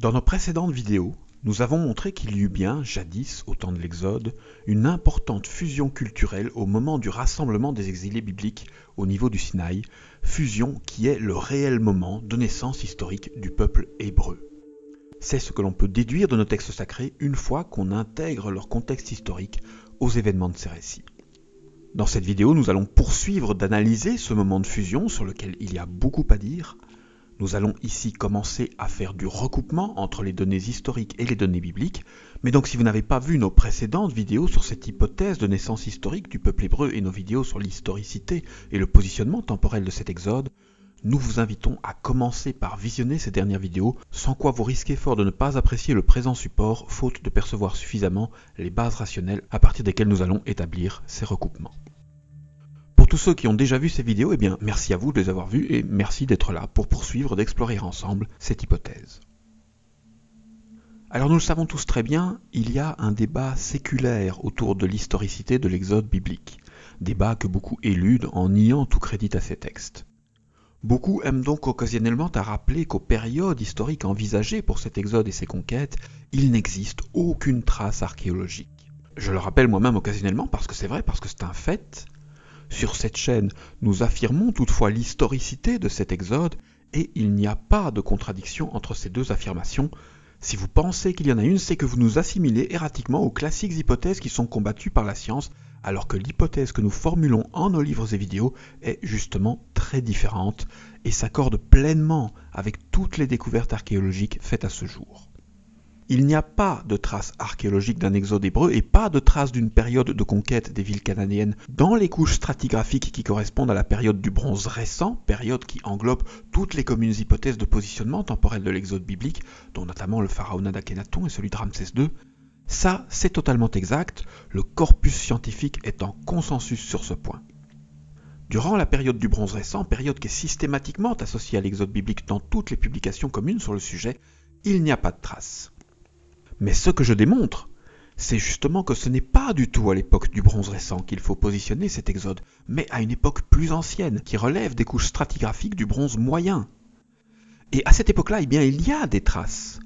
Dans nos précédentes vidéos, nous avons montré qu'il y eut bien, jadis, au temps de l'Exode, une importante fusion culturelle au moment du rassemblement des exilés bibliques au niveau du Sinaï, fusion qui est le réel moment de naissance historique du peuple hébreu. C'est ce que l'on peut déduire de nos textes sacrés une fois qu'on intègre leur contexte historique aux événements de ces récits. Dans cette vidéo, nous allons poursuivre d'analyser ce moment de fusion sur lequel il y a beaucoup à dire. Nous allons ici commencer à faire du recoupement entre les données historiques et les données bibliques, mais donc si vous n'avez pas vu nos précédentes vidéos sur cette hypothèse de naissance historique du peuple hébreu et nos vidéos sur l'historicité et le positionnement temporel de cet exode, nous vous invitons à commencer par visionner ces dernières vidéos, sans quoi vous risquez fort de ne pas apprécier le présent support, faute de percevoir suffisamment les bases rationnelles à partir desquelles nous allons établir ces recoupements. Pour tous ceux qui ont déjà vu ces vidéos, merci à vous de les avoir vues et merci d'être là pour poursuivre d'explorer ensemble cette hypothèse. Alors nous le savons tous très bien, il y a un débat séculaire autour de l'historicité de l'exode biblique, débat que beaucoup éludent en niant tout crédit à ces textes. Beaucoup aiment donc occasionnellement à rappeler qu'aux périodes historiques envisagées pour cet exode et ses conquêtes, il n'existe aucune trace archéologique. Je le rappelle moi-même occasionnellement parce que c'est vrai, parce que c'est un fait. Sur cette chaîne, nous affirmons toutefois l'historicité de cet exode et il n'y a pas de contradiction entre ces deux affirmations. Si vous pensez qu'il y en a une, c'est que vous nous assimilez erratiquement aux classiques hypothèses qui sont combattues par la science, alors que l'hypothèse que nous formulons en nos livres et vidéos est justement très différente et s'accorde pleinement avec toutes les découvertes archéologiques faites à ce jour. Il n'y a pas de traces archéologiques d'un exode hébreu et pas de traces d'une période de conquête des villes cananéennes dans les couches stratigraphiques qui correspondent à la période du bronze récent, période qui englobe toutes les communes hypothèses de positionnement temporel de l'exode biblique, dont notamment le pharaonat d'Akhénaton et celui de Ramsès II. Ça, c'est totalement exact, le corpus scientifique est en consensus sur ce point. Durant la période du bronze récent, période qui est systématiquement associée à l'exode biblique dans toutes les publications communes sur le sujet, il n'y a pas de traces. Mais ce que je démontre, c'est justement que ce n'est pas du tout à l'époque du bronze récent qu'il faut positionner cet exode, mais à une époque plus ancienne, qui relève des couches stratigraphiques du bronze moyen. Et à cette époque-là, il y a des traces.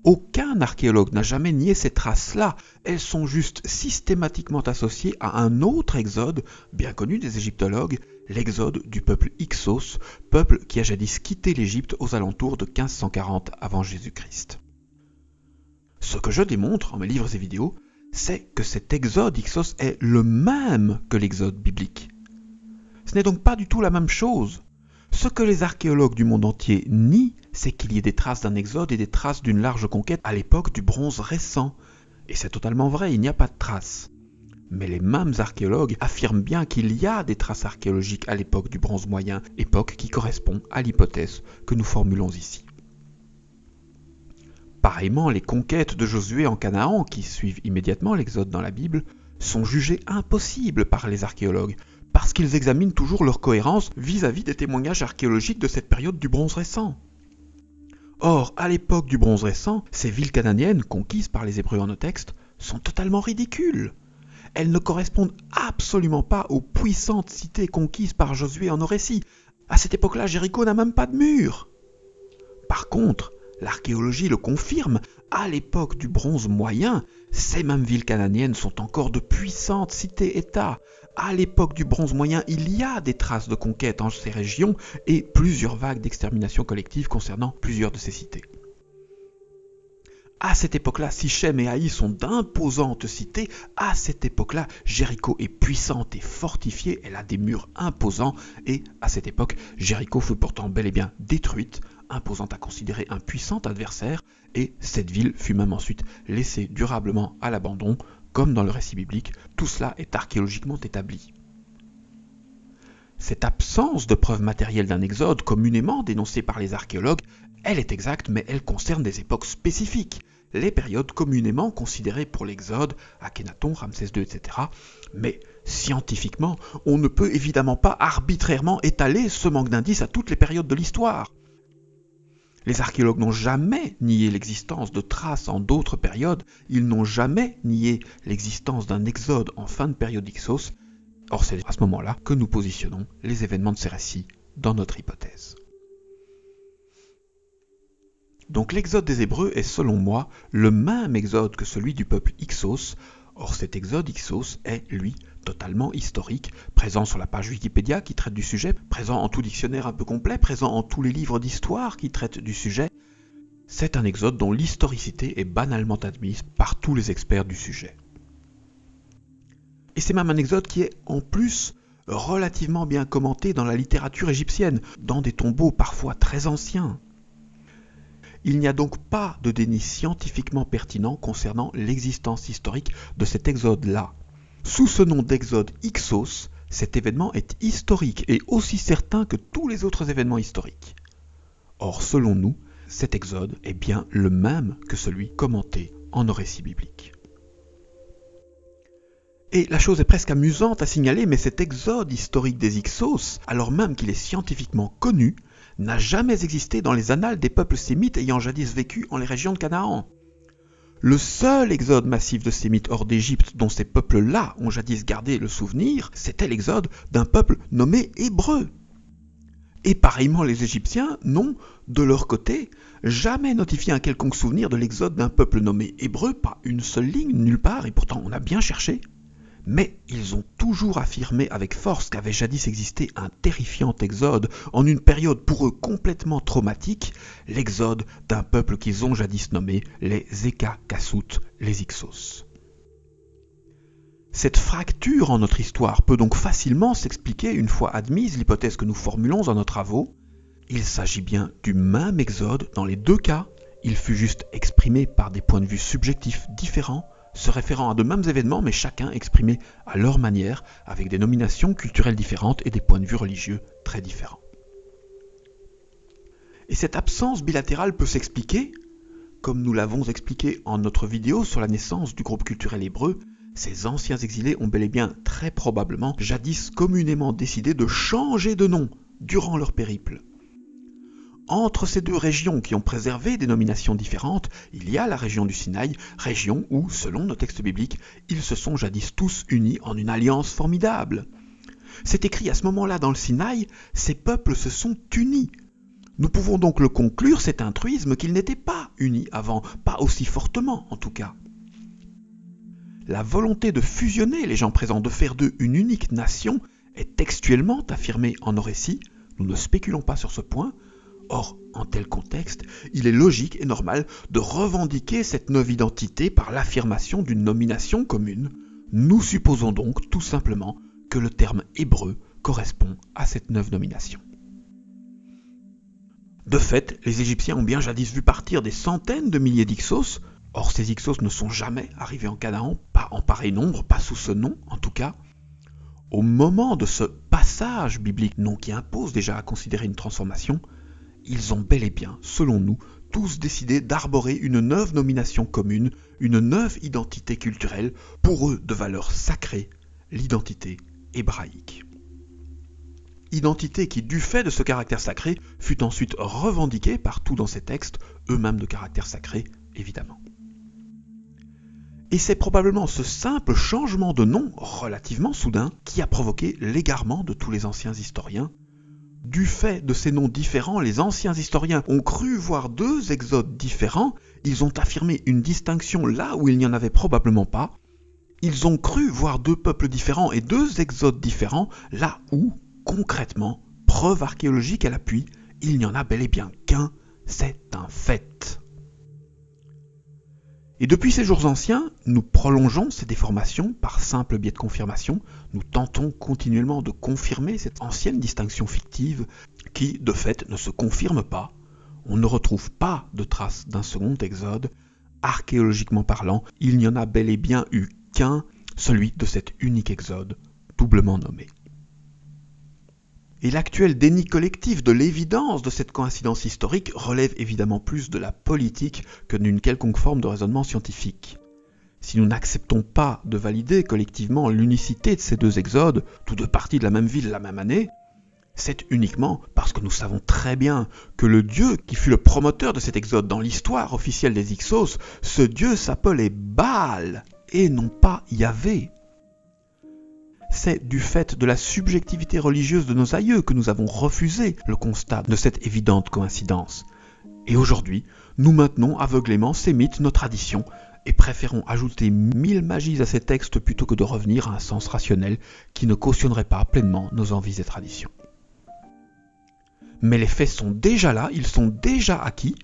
Aucun archéologue n'a jamais nié ces traces-là, elles sont juste systématiquement associées à un autre exode, bien connu des égyptologues, l'exode du peuple Hyksos, peuple qui a jadis quitté l'Égypte aux alentours de 1540 avant Jésus-Christ. Ce que je démontre en mes livres et vidéos, c'est que cet exode Hyksos est le même que l'exode biblique. Ce n'est donc pas du tout la même chose. Ce que les archéologues du monde entier nient, c'est qu'il y ait des traces d'un exode et des traces d'une large conquête à l'époque du bronze récent. Et c'est totalement vrai, il n'y a pas de traces. Mais les mêmes archéologues affirment bien qu'il y a des traces archéologiques à l'époque du bronze moyen, époque qui correspond à l'hypothèse que nous formulons ici. Pareillement, les conquêtes de Josué en Canaan, qui suivent immédiatement l'exode dans la Bible, sont jugées impossibles par les archéologues, parce qu'ils examinent toujours leur cohérence vis-à-vis des témoignages archéologiques de cette période du bronze récent. Or, à l'époque du bronze récent, ces villes cananéennes, conquises par les Hébreux en nos textes, sont totalement ridicules. Elles ne correspondent absolument pas aux puissantes cités conquises par Josué en nos récits. À cette époque-là, Jéricho n'a même pas de mur. Par contre, l'archéologie le confirme, à l'époque du bronze moyen, ces mêmes villes cananéennes sont encore de puissantes cités-États. À l'époque du bronze moyen, il y a des traces de conquête en ces régions et plusieurs vagues d'extermination collective concernant plusieurs de ces cités. À cette époque-là, Sichem et Haï sont d'imposantes cités. À cette époque-là, Jéricho est puissante et fortifiée, elle a des murs imposants. Et à cette époque, Jéricho fut pourtant bel et bien détruite, imposante à considérer un puissant adversaire. Et cette ville fut même ensuite laissée durablement à l'abandon, comme dans le récit biblique. Tout cela est archéologiquement établi. Cette absence de preuves matérielles d'un exode, communément dénoncée par les archéologues, elle est exacte, mais elle concerne des époques spécifiques, les périodes communément considérées pour l'exode, Akhénaton, Ramsès II, etc. Mais scientifiquement, on ne peut évidemment pas arbitrairement étaler ce manque d'indices à toutes les périodes de l'histoire. Les archéologues n'ont jamais nié l'existence de traces en d'autres périodes, ils n'ont jamais nié l'existence d'un exode en fin de période Hyksos. Or, c'est à ce moment-là que nous positionnons les événements de ces récits dans notre hypothèse. Donc l'exode des Hébreux est selon moi le même exode que celui du peuple Hyksos. Or cet exode Hyksos est, lui, totalement historique, présent sur la page Wikipédia qui traite du sujet, présent en tout dictionnaire un peu complet, présent en tous les livres d'histoire qui traitent du sujet. C'est un exode dont l'historicité est banalement admise par tous les experts du sujet. Et c'est même un exode qui est, en plus, relativement bien commenté dans la littérature égyptienne, dans des tombeaux parfois très anciens. Il n'y a donc pas de déni scientifiquement pertinent concernant l'existence historique de cet exode-là. Sous ce nom d'exode Hyksos, cet événement est historique et aussi certain que tous les autres événements historiques. Or, selon nous, cet exode est bien le même que celui commenté en nos récits bibliques. Et la chose est presque amusante à signaler, mais cet exode historique des Hyksos, alors même qu'il est scientifiquement connu, n'a jamais existé dans les annales des peuples sémites ayant jadis vécu en les régions de Canaan. Le seul exode massif de Sémites hors d'Égypte dont ces peuples-là ont jadis gardé le souvenir, c'était l'exode d'un peuple nommé Hébreu. Et pareillement les Égyptiens n'ont, de leur côté, jamais notifié un quelconque souvenir de l'exode d'un peuple nommé Hébreu, pas une seule ligne, nulle part, et pourtant on a bien cherché. Mais ils ont toujours affirmé avec force qu'avait jadis existé un terrifiant exode en une période pour eux complètement traumatique, l'exode d'un peuple qu'ils ont jadis nommé les Ekakasut, les Hyksos. Cette fracture en notre histoire peut donc facilement s'expliquer une fois admise l'hypothèse que nous formulons dans nos travaux. Il s'agit bien du même exode dans les deux cas, il fut juste exprimé par des points de vue subjectifs différents, se référant à de mêmes événements mais chacun exprimé à leur manière, avec des nominations culturelles différentes et des points de vue religieux très différents. Et cette absence bilatérale peut s'expliquer, comme nous l'avons expliqué en notre vidéo sur la naissance du groupe culturel hébreu, ces anciens exilés ont bel et bien très probablement jadis communément décidé de changer de nom durant leur périple. Entre ces deux régions qui ont préservé des nominations différentes, il y a la région du Sinaï, région où, selon nos textes bibliques, ils se sont jadis tous unis en une alliance formidable. C'est écrit à ce moment-là dans le Sinaï, ces peuples se sont unis. Nous pouvons donc le conclure, c'est un truisme, qu'ils n'étaient pas unis avant, pas aussi fortement en tout cas. La volonté de fusionner les gens présents, de faire d'eux une unique nation, est textuellement affirmée en nos récits, nous ne spéculons pas sur ce point. Or, en tel contexte, il est logique et normal de revendiquer cette nouvelle identité par l'affirmation d'une nomination commune. Nous supposons donc tout simplement que le terme hébreu correspond à cette neuve nomination. De fait, les Égyptiens ont bien jadis vu partir des centaines de milliers d'Hyksos. Or, ces Hyksos ne sont jamais arrivés en Canaan, pas en pareil nombre, pas sous ce nom en tout cas. Au moment de ce passage biblique, nom qui impose déjà à considérer une transformation, ils ont bel et bien, selon nous, tous décidé d'arborer une neuve nomination commune, une neuve identité culturelle, pour eux de valeur sacrée, l'identité hébraïque. Identité qui, du fait de ce caractère sacré, fut ensuite revendiquée partout dans ces textes, eux-mêmes de caractère sacré, évidemment. Et c'est probablement ce simple changement de nom, relativement soudain, qui a provoqué l'égarement de tous les anciens historiens. Du fait de ces noms différents, les anciens historiens ont cru voir deux exodes différents, ils ont affirmé une distinction là où il n'y en avait probablement pas, ils ont cru voir deux peuples différents et deux exodes différents là où, concrètement, preuve archéologique à l'appui, il n'y en a bel et bien qu'un, c'est un fait. Et depuis ces jours anciens, nous prolongeons ces déformations par simple biais de confirmation. Nous tentons continuellement de confirmer cette ancienne distinction fictive qui, de fait, ne se confirme pas. On ne retrouve pas de traces d'un second exode. Archéologiquement parlant, il n'y en a bel et bien eu qu'un, celui de cet unique exode, doublement nommé. Et l'actuel déni collectif de l'évidence de cette coïncidence historique relève évidemment plus de la politique que d'une quelconque forme de raisonnement scientifique. Si nous n'acceptons pas de valider collectivement l'unicité de ces deux exodes, tous deux partis de la même ville la même année, c'est uniquement parce que nous savons très bien que le Dieu qui fut le promoteur de cet exode dans l'histoire officielle des Hyksos, ce Dieu s'appelait Baal et non pas Yahvé. C'est du fait de la subjectivité religieuse de nos aïeux que nous avons refusé le constat de cette évidente coïncidence. Et aujourd'hui, nous maintenons aveuglément ces mythes, nos traditions, et préférons ajouter 1000 magies à ces textes plutôt que de revenir à un sens rationnel qui ne cautionnerait pas pleinement nos envies et traditions. Mais les faits sont déjà là, ils sont déjà acquis,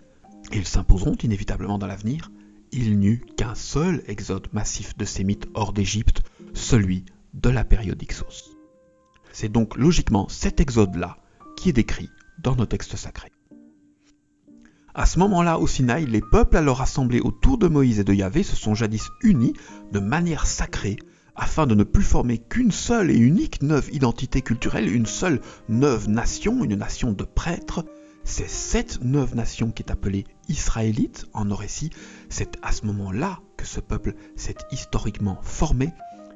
et ils s'imposeront inévitablement dans l'avenir. Il n'y eut qu'un seul exode massif de Sémites hors d'Égypte, celui de la période Hyksos. C'est donc logiquement cet exode-là qui est décrit dans nos textes sacrés. À ce moment-là, au Sinaï, les peuples alors assemblés autour de Moïse et de Yahvé se sont jadis unis de manière sacrée afin de ne plus former qu'une seule et unique neuve identité culturelle, une seule neuve nation, une nation de prêtres. C'est cette neuve nation qui est appelée israélite en nos récits. C'est à ce moment-là que ce peuple s'est historiquement formé.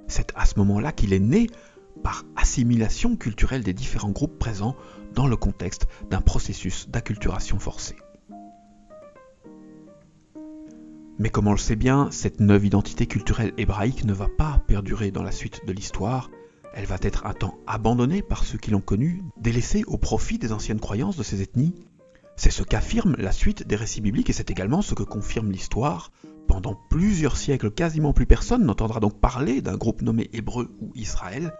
C'est à ce moment-là qu'il est né par assimilation culturelle des différents groupes présents dans le contexte d'un processus d'acculturation forcée. Mais comme on le sait bien, cette neuve identité culturelle hébraïque ne va pas perdurer dans la suite de l'histoire. Elle va être un temps abandonnée par ceux qui l'ont connue, délaissée au profit des anciennes croyances de ces ethnies. C'est ce qu'affirme la suite des récits bibliques et c'est également ce que confirme l'histoire. Pendant plusieurs siècles, quasiment plus personne n'entendra donc parler d'un groupe nommé Hébreu ou Israël.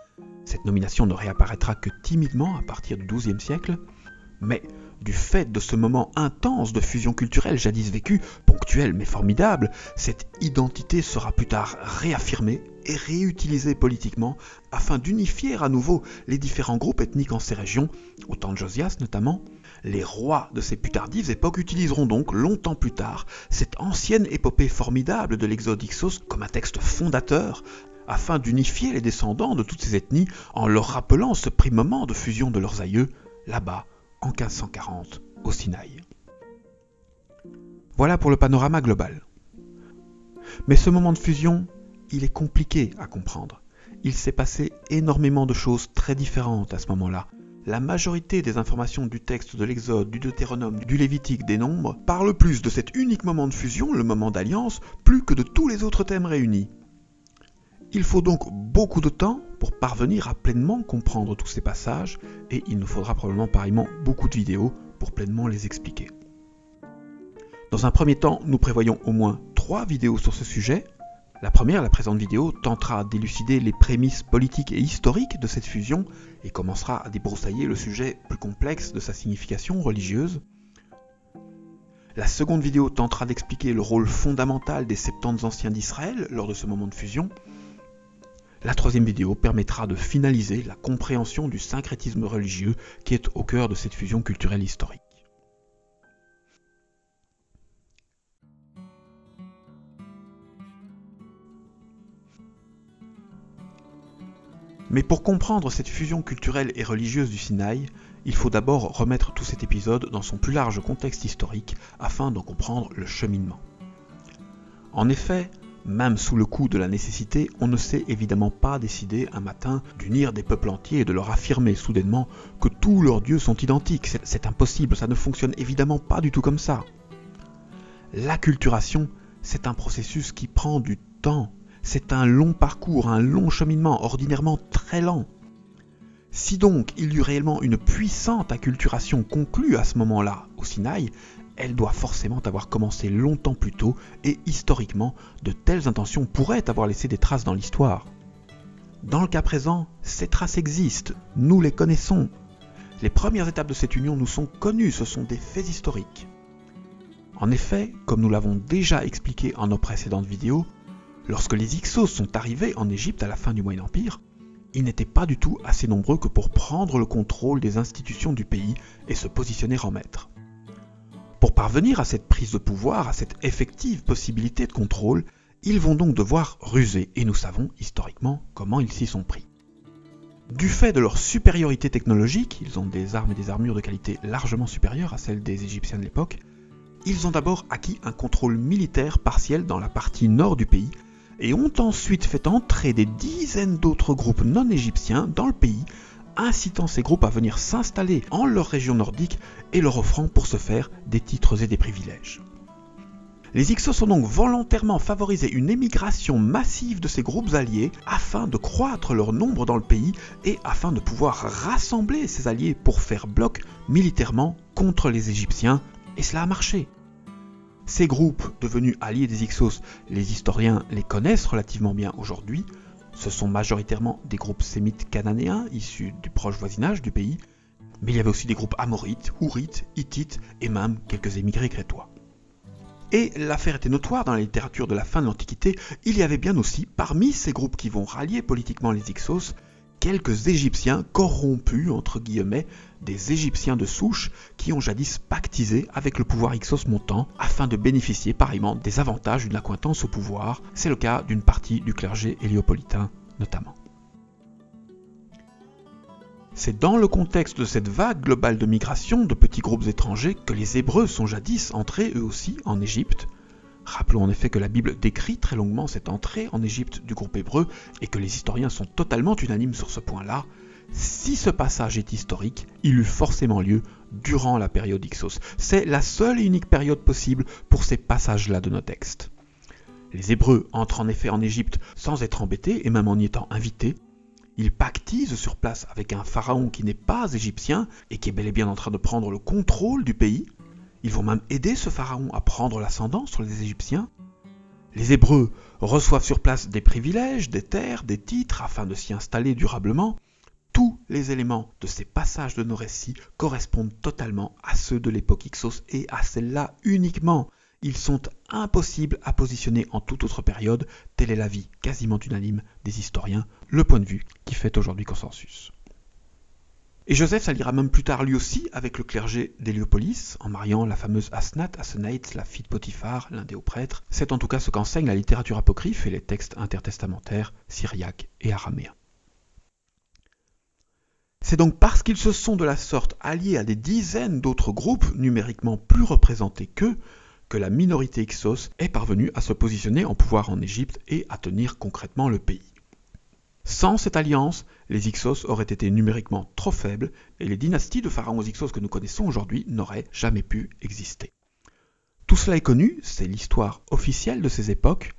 Cette nomination ne réapparaîtra que timidement à partir du XIIe siècle. Mais du fait de ce moment intense de fusion culturelle jadis vécu, ponctuel mais formidable, cette identité sera plus tard réaffirmée et réutilisée politiquement afin d'unifier à nouveau les différents groupes ethniques en ces régions, au temps de Josias notamment. Les rois de ces plus tardives époques utiliseront donc longtemps plus tard cette ancienne épopée formidable de l'exode Hyksos comme un texte fondateur afin d'unifier les descendants de toutes ces ethnies en leur rappelant ce prime moment de fusion de leurs aïeux là-bas en 1540 au Sinaï. Voilà pour le panorama global. Mais ce moment de fusion, il est compliqué à comprendre. Il s'est passé énormément de choses très différentes à ce moment-là. La majorité des informations du texte de l'Exode, du Deutéronome, du Lévitique, des Nombres, parlent plus de cet unique moment de fusion, le moment d'alliance, plus que de tous les autres thèmes réunis. Il faut donc beaucoup de temps pour parvenir à pleinement comprendre tous ces passages, et il nous faudra probablement pareillement beaucoup de vidéos pour pleinement les expliquer. Dans un premier temps, nous prévoyons au moins 3 vidéos sur ce sujet. La première, la présente vidéo, tentera d'élucider les prémices politiques et historiques de cette fusion et commencera à débroussailler le sujet plus complexe de sa signification religieuse. La seconde vidéo tentera d'expliquer le rôle fondamental des 70 anciens d'Israël lors de ce moment de fusion. La troisième vidéo permettra de finaliser la compréhension du syncrétisme religieux qui est au cœur de cette fusion culturelle historique. Mais pour comprendre cette fusion culturelle et religieuse du Sinaï, il faut d'abord remettre tout cet épisode dans son plus large contexte historique afin d'en comprendre le cheminement. En effet, même sous le coup de la nécessité, on ne s'est évidemment pas décidé un matin d'unir des peuples entiers et de leur affirmer soudainement que tous leurs dieux sont identiques. C'est impossible, ça ne fonctionne évidemment pas du tout comme ça. L'acculturation, c'est un processus qui prend du temps. C'est un long parcours, un long cheminement, ordinairement très lent. Si donc il y eut réellement une puissante acculturation conclue à ce moment-là au Sinaï, elle doit forcément avoir commencé longtemps plus tôt et historiquement, de telles intentions pourraient avoir laissé des traces dans l'histoire. Dans le cas présent, ces traces existent, nous les connaissons. Les premières étapes de cette union nous sont connues, ce sont des faits historiques. En effet, comme nous l'avons déjà expliqué en nos précédentes vidéos, lorsque les Hyksos sont arrivés en Égypte à la fin du Moyen Empire, ils n'étaient pas du tout assez nombreux que pour prendre le contrôle des institutions du pays et se positionner en maître. Pour parvenir à cette prise de pouvoir, à cette effective possibilité de contrôle, ils vont donc devoir ruser, et nous savons historiquement comment ils s'y sont pris. Du fait de leur supériorité technologique, ils ont des armes et des armures de qualité largement supérieures à celles des Égyptiens de l'époque, ils ont d'abord acquis un contrôle militaire partiel dans la partie nord du pays, et ont ensuite fait entrer des dizaines d'autres groupes non égyptiens dans le pays, incitant ces groupes à venir s'installer en leur région nordique et leur offrant pour ce faire des titres et des privilèges. Les Hyksos ont donc volontairement favorisé une émigration massive de ces groupes alliés afin de croître leur nombre dans le pays et afin de pouvoir rassembler ces alliés pour faire bloc militairement contre les Égyptiens et cela a marché. Ces groupes, devenus alliés des Hyksos, les historiens les connaissent relativement bien aujourd'hui. Ce sont majoritairement des groupes sémites cananéens, issus du proche voisinage du pays, mais il y avait aussi des groupes amorites, hourites, hittites et même quelques émigrés crétois. Et l'affaire était notoire dans la littérature de la fin de l'Antiquité, il y avait bien aussi, parmi ces groupes qui vont rallier politiquement les Hyksos, quelques Égyptiens corrompus, entre guillemets, des Égyptiens de souche qui ont jadis pactisé avec le pouvoir Hyksos montant afin de bénéficier pareillement des avantages d'une accointance au pouvoir. C'est le cas d'une partie du clergé héliopolitain notamment. C'est dans le contexte de cette vague globale de migration de petits groupes étrangers que les Hébreux sont jadis entrés eux aussi en Égypte. Rappelons en effet que la Bible décrit très longuement cette entrée en Égypte du groupe hébreu et que les historiens sont totalement unanimes sur ce point-là. Si ce passage est historique, il eut forcément lieu durant la période Hyksos. C'est la seule et unique période possible pour ces passages-là de nos textes. Les Hébreux entrent en effet en Égypte sans être embêtés et même en y étant invités. Ils pactisent sur place avec un pharaon qui n'est pas égyptien et qui est bel et bien en train de prendre le contrôle du pays. Ils vont même aider ce pharaon à prendre l'ascendant sur les Égyptiens. Les Hébreux reçoivent sur place des privilèges, des terres, des titres afin de s'y installer durablement. Tous les éléments de ces passages de nos récits correspondent totalement à ceux de l'époque Hyksos et à celle-là uniquement. Ils sont impossibles à positionner en toute autre période, telle est l'avis quasiment unanime des historiens, le point de vue qui fait aujourd'hui consensus. Et Joseph s'alliera même plus tard lui aussi avec le clergé d'Héliopolis, en mariant la fameuse Asnath, la fille de Potiphar, l'un des hauts prêtres. C'est en tout cas ce qu'enseigne la littérature apocryphe et les textes intertestamentaires syriaques et araméens. C'est donc parce qu'ils se sont de la sorte alliés à des dizaines d'autres groupes numériquement plus représentés qu'eux que la minorité Hyksos est parvenue à se positionner en pouvoir en Égypte et à tenir concrètement le pays. Sans cette alliance, les Hyksos auraient été numériquement trop faibles et les dynasties de pharaons Hyksos que nous connaissons aujourd'hui n'auraient jamais pu exister. Tout cela est connu, c'est l'histoire officielle de ces époques,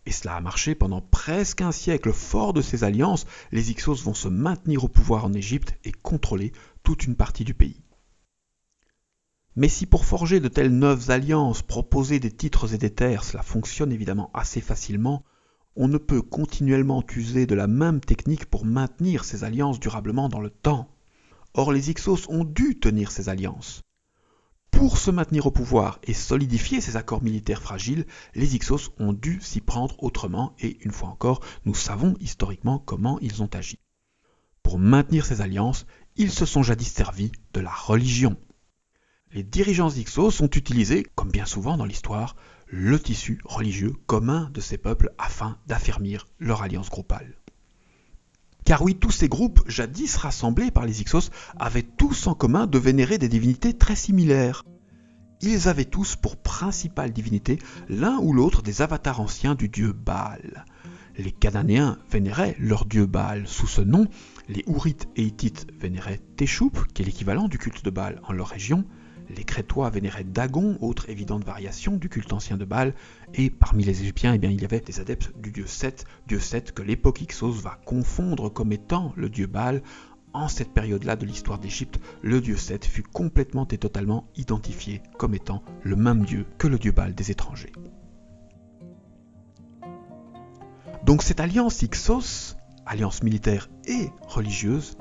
et cela a marché pendant presque un siècle. Fort de ces alliances, les Hyksos vont se maintenir au pouvoir en Égypte et contrôler toute une partie du pays. Mais si pour forger de telles neuves alliances, proposer des titres et des terres, cela fonctionne évidemment assez facilement, on ne peut continuellement user de la même technique pour maintenir ces alliances durablement dans le temps. Or les Hyksos ont dû tenir ces alliances. Pour se maintenir au pouvoir et solidifier ces accords militaires fragiles, les Hyksos ont dû s'y prendre autrement et, une fois encore, nous savons historiquement comment ils ont agi. Pour maintenir ces alliances, ils se sont jadis servis de la religion. Les dirigeants Hyksos ont utilisé, comme bien souvent dans l'histoire, le tissu religieux commun de ces peuples afin d'affermir leur alliance groupale. Car oui, tous ces groupes, jadis rassemblés par les Hyksos, avaient tous en commun de vénérer des divinités très similaires. Ils avaient tous pour principale divinité l'un ou l'autre des avatars anciens du dieu Baal. Les Cananéens vénéraient leur dieu Baal sous ce nom, les Hourites et Hittites vénéraient Téchoup, qui est l'équivalent du culte de Baal en leur région, les Crétois vénéraient Dagon, autre évidente variation du culte ancien de Baal, et parmi les Égyptiens, il y avait des adeptes du dieu Seth que l'époque Hyksos va confondre comme étant le dieu Baal. En cette période-là de l'histoire d'Égypte, le dieu Seth fut complètement et totalement identifié comme étant le même dieu que le dieu Baal des étrangers. Donc cette alliance Hyksos, alliance militaire et religieuse,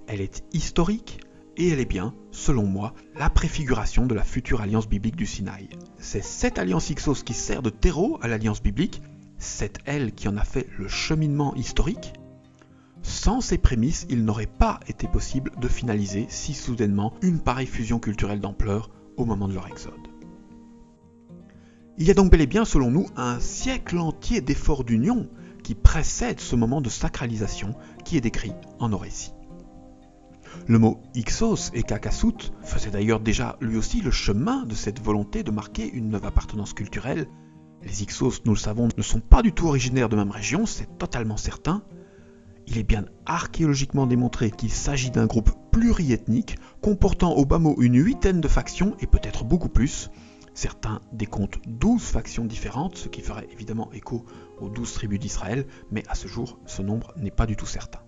elle est historique, et elle est bien, selon moi, la préfiguration de la future alliance biblique du Sinaï. C'est cette alliance Hyksos qui sert de terreau à l'alliance biblique, c'est elle qui en a fait le cheminement historique. Sans ces prémices, il n'aurait pas été possible de finaliser si soudainement une pareille fusion culturelle d'ampleur au moment de leur exode. Il y a donc bel et bien, selon nous, un siècle entier d'efforts d'union qui précède ce moment de sacralisation qui est décrit en nos récits. Le mot Hyksos et Kakassout faisait d'ailleurs déjà lui aussi le chemin de cette volonté de marquer une neuve appartenance culturelle. Les Hyksos, nous le savons, ne sont pas du tout originaires de même région, c'est totalement certain. Il est bien archéologiquement démontré qu'il s'agit d'un groupe pluriethnique, comportant au bas mot une 8aine de factions et peut-être beaucoup plus. Certains décomptent 12 factions différentes, ce qui ferait évidemment écho aux 12 tribus d'Israël, mais à ce jour, ce nombre n'est pas du tout certain.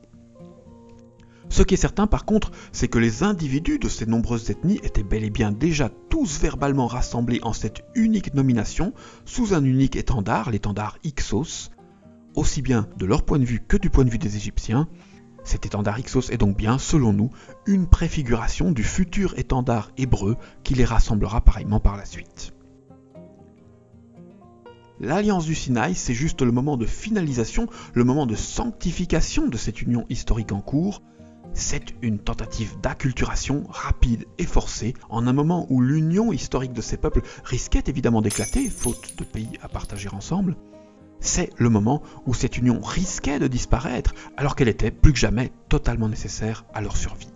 Ce qui est certain par contre, c'est que les individus de ces nombreuses ethnies étaient bel et bien déjà tous verbalement rassemblés en cette unique nomination, sous un unique étendard, l'étendard Hyksos, aussi bien de leur point de vue que du point de vue des Égyptiens. Cet étendard Hyksos est donc bien, selon nous, une préfiguration du futur étendard hébreu qui les rassemblera pareillement par la suite. L'Alliance du Sinaï, c'est juste le moment de finalisation, le moment de sanctification de cette union historique en cours. C'est une tentative d'acculturation rapide et forcée, en un moment où l'union historique de ces peuples risquait évidemment d'éclater, faute de pays à partager ensemble. C'est le moment où cette union risquait de disparaître, alors qu'elle était plus que jamais totalement nécessaire à leur survie.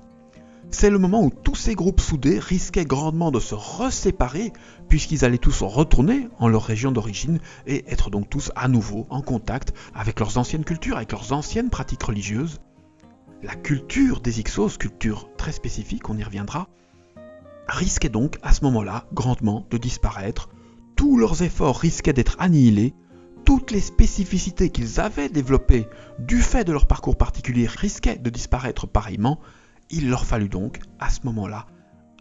C'est le moment où tous ces groupes soudés risquaient grandement de se reséparer, puisqu'ils allaient tous retourner en leur région d'origine et être donc tous à nouveau en contact avec leurs anciennes cultures, avec leurs anciennes pratiques religieuses. La culture des Hyksos, culture très spécifique, on y reviendra, risquait donc à ce moment-là grandement de disparaître. Tous leurs efforts risquaient d'être annihilés. Toutes les spécificités qu'ils avaient développées du fait de leur parcours particulier risquaient de disparaître pareillement. Il leur fallut donc, à ce moment-là,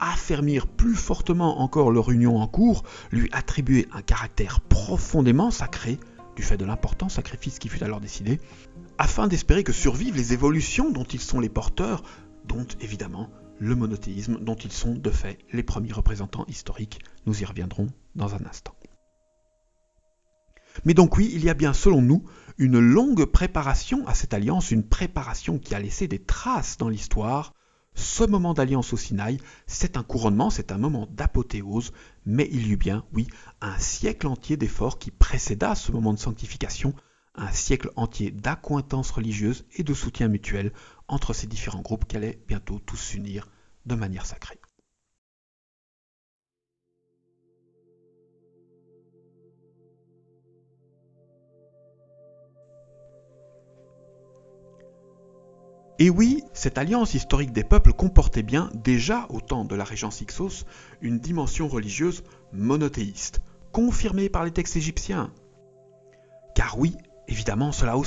affermir plus fortement encore leur union en cours, lui attribuer un caractère profondément sacré, du fait de l'important sacrifice qui fut alors décidé, afin d'espérer que survivent les évolutions dont ils sont les porteurs, dont évidemment le monothéisme, dont ils sont de fait les premiers représentants historiques. Nous y reviendrons dans un instant. Mais donc oui, il y a bien selon nous une longue préparation à cette alliance, une préparation qui a laissé des traces dans l'histoire. Ce moment d'alliance au Sinaï, c'est un couronnement, c'est un moment d'apothéose, mais il y eut bien, oui, un siècle entier d'efforts qui précéda ce moment de sanctification, un siècle entier d'accointances religieuses et de soutien mutuel entre ces différents groupes qui allaient bientôt tous s'unir de manière sacrée. Et oui, cette alliance historique des peuples comportait bien, déjà au temps de la régence Hyksos, une dimension religieuse monothéiste, confirmée par les textes égyptiens. Car oui, évidemment, cela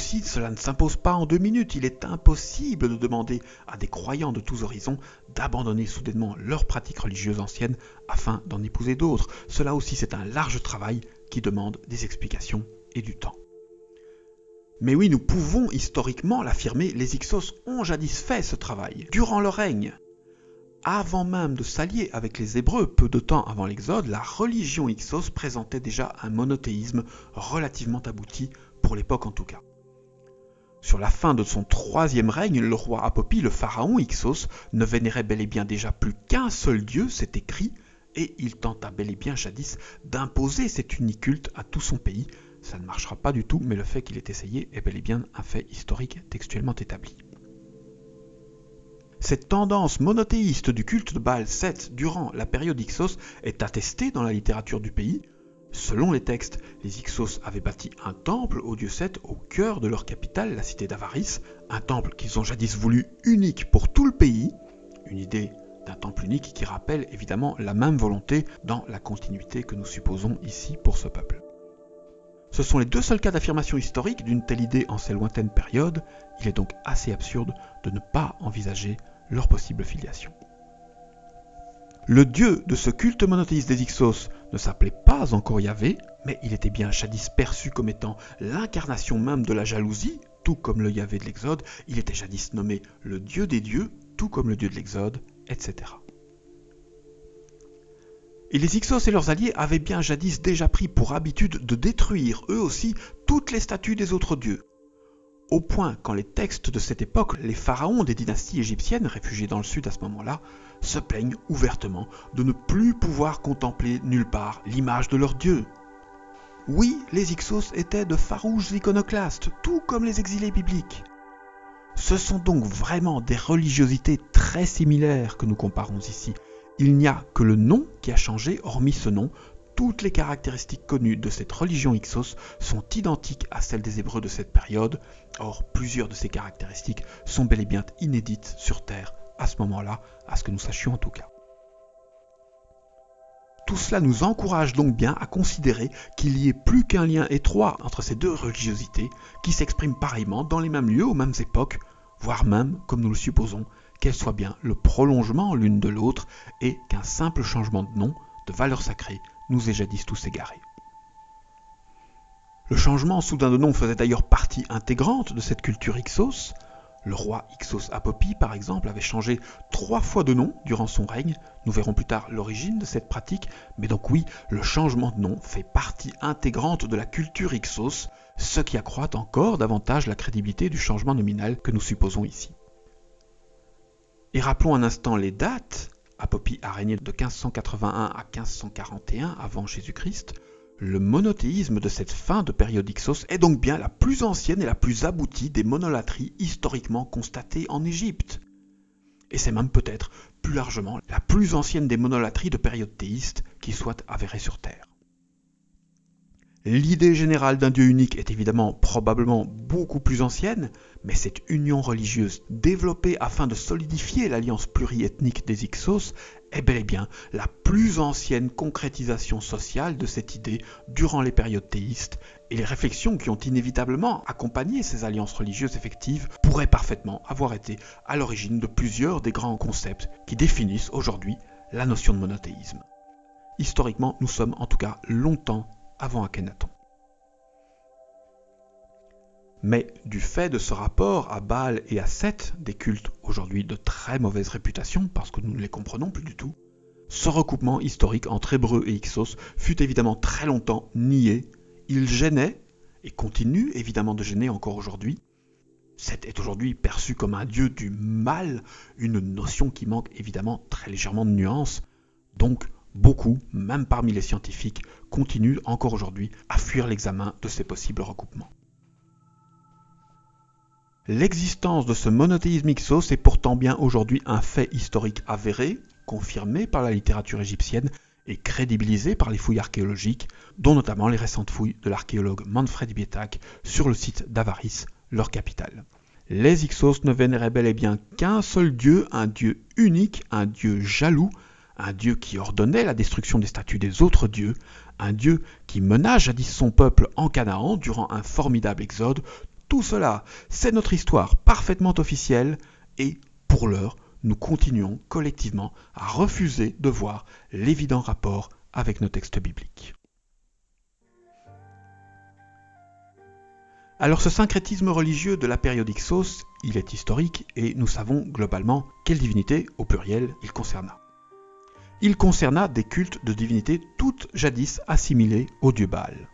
ne s'impose pas en 2 minutes. Il est impossible de demander à des croyants de tous horizons d'abandonner soudainement leurs pratiques religieuses anciennes afin d'en épouser d'autres. Cela aussi, c'est un large travail qui demande des explications et du temps. Mais oui, nous pouvons historiquement l'affirmer, les Hyksos ont jadis fait ce travail, durant leur règne. Avant même de s'allier avec les Hébreux, peu de temps avant l'Exode, la religion Hyksos présentait déjà un monothéisme relativement abouti, pour l'époque en tout cas. Sur la fin de son 3e règne, le roi Apopi, le pharaon Hyksos, ne vénérait bel et bien déjà plus qu'un seul dieu, c'est écrit, et il tenta bel et bien jadis d'imposer cet unique culte à tout son pays. Ça ne marchera pas du tout, mais le fait qu'il ait essayé est bel et bien un fait historique textuellement établi. Cette tendance monothéiste du culte de Baal Seth durant la période Hyksos est attestée dans la littérature du pays. Selon les textes, les Hyksos avaient bâti un temple au dieu Seth au cœur de leur capitale, la cité d'Avaris, un temple qu'ils ont jadis voulu unique pour tout le pays, une idée d'un temple unique qui rappelle évidemment la même volonté dans la continuité que nous supposons ici pour ce peuple. Ce sont les 2 seuls cas d'affirmation historique d'une telle idée en ces lointaines périodes. Il est donc assez absurde de ne pas envisager leur possible filiation. Le dieu de ce culte monothéiste des Hyksos ne s'appelait pas encore Yahvé, mais il était bien jadis perçu comme étant l'incarnation même de la jalousie, tout comme le Yahvé de l'Exode. Il était jadis nommé le dieu des dieux, tout comme le dieu de l'Exode, etc. Et les Hyksos et leurs alliés avaient bien jadis déjà pris pour habitude de détruire eux aussi toutes les statues des autres dieux. Au point qu'en les textes de cette époque, les pharaons des dynasties égyptiennes, réfugiés dans le sud à ce moment-là, se plaignent ouvertement de ne plus pouvoir contempler nulle part l'image de leur dieu. Oui, les Hyksos étaient de farouches iconoclastes, tout comme les exilés bibliques. Ce sont donc vraiment des religiosités très similaires que nous comparons ici. Il n'y a que le nom qui a changé, hormis ce nom, toutes les caractéristiques connues de cette religion Hyksos sont identiques à celles des Hébreux de cette période. Or, plusieurs de ces caractéristiques sont bel et bien inédites sur Terre à ce moment-là, à ce que nous sachions en tout cas. Tout cela nous encourage donc bien à considérer qu'il n'y ait plus qu'un lien étroit entre ces 2 religiosités qui s'expriment pareillement dans les mêmes lieux aux mêmes époques, voire même, comme nous le supposons, qu'elles soient bien le prolongement l'une de l'autre et qu'un simple changement de nom, de valeur sacrée, nous ait jadis tous égarés. Le changement soudain de nom faisait d'ailleurs partie intégrante de cette culture Hyksos. Le roi Hyksos Apopi, par exemple, avait changé 3 fois de nom durant son règne. Nous verrons plus tard l'origine de cette pratique, mais donc oui, le changement de nom fait partie intégrante de la culture Hyksos, ce qui accroît encore davantage la crédibilité du changement nominal que nous supposons ici. Et rappelons un instant les dates. Apopi a régné de 1581 à 1541 avant Jésus-Christ. Le monothéisme de cette fin de période Hyksos est donc bien la plus ancienne et la plus aboutie des monolatries historiquement constatées en Égypte. Et c'est même peut-être, plus largement, la plus ancienne des monolatries de période théiste qui soit avérée sur Terre. L'idée générale d'un Dieu unique est évidemment probablement beaucoup plus ancienne, mais cette union religieuse développée afin de solidifier l'alliance pluriethnique des Hyksos est bel et bien la plus ancienne concrétisation sociale de cette idée durant les périodes théistes, et les réflexions qui ont inévitablement accompagné ces alliances religieuses effectives pourraient parfaitement avoir été à l'origine de plusieurs des grands concepts qui définissent aujourd'hui la notion de monothéisme. Historiquement, nous sommes en tout cas longtemps avant Akhenaton. Mais du fait de ce rapport à Baal et à Seth, des cultes aujourd'hui de très mauvaise réputation parce que nous ne les comprenons plus du tout, ce recoupement historique entre Hébreux et Hyksos fut évidemment très longtemps nié. Il gênait et continue évidemment de gêner encore aujourd'hui. Seth est aujourd'hui perçu comme un dieu du mal, une notion qui manque évidemment très légèrement de nuances. Donc beaucoup, même parmi les scientifiques, continuent encore aujourd'hui à fuir l'examen de ces possibles recoupements. L'existence de ce monothéisme Hyksos est pourtant bien aujourd'hui un fait historique avéré, confirmé par la littérature égyptienne et crédibilisé par les fouilles archéologiques, dont notamment les récentes fouilles de l'archéologue Manfred Bietak sur le site d'Avaris, leur capitale. Les Hyksos ne vénéraient bel et bien qu'un seul dieu, un dieu unique, un dieu jaloux, un dieu qui ordonnait la destruction des statues des autres dieux, un dieu qui mena jadis son peuple en Canaan durant un formidable exode. Tout cela, c'est notre histoire parfaitement officielle et, pour l'heure, nous continuons collectivement à refuser de voir l'évident rapport avec nos textes bibliques. Alors ce syncrétisme religieux de la période Hyksos, il est historique et nous savons globalement quelle divinité, au pluriel, il concerna. Il concerna des cultes de divinités toutes jadis assimilées au dieu Baal.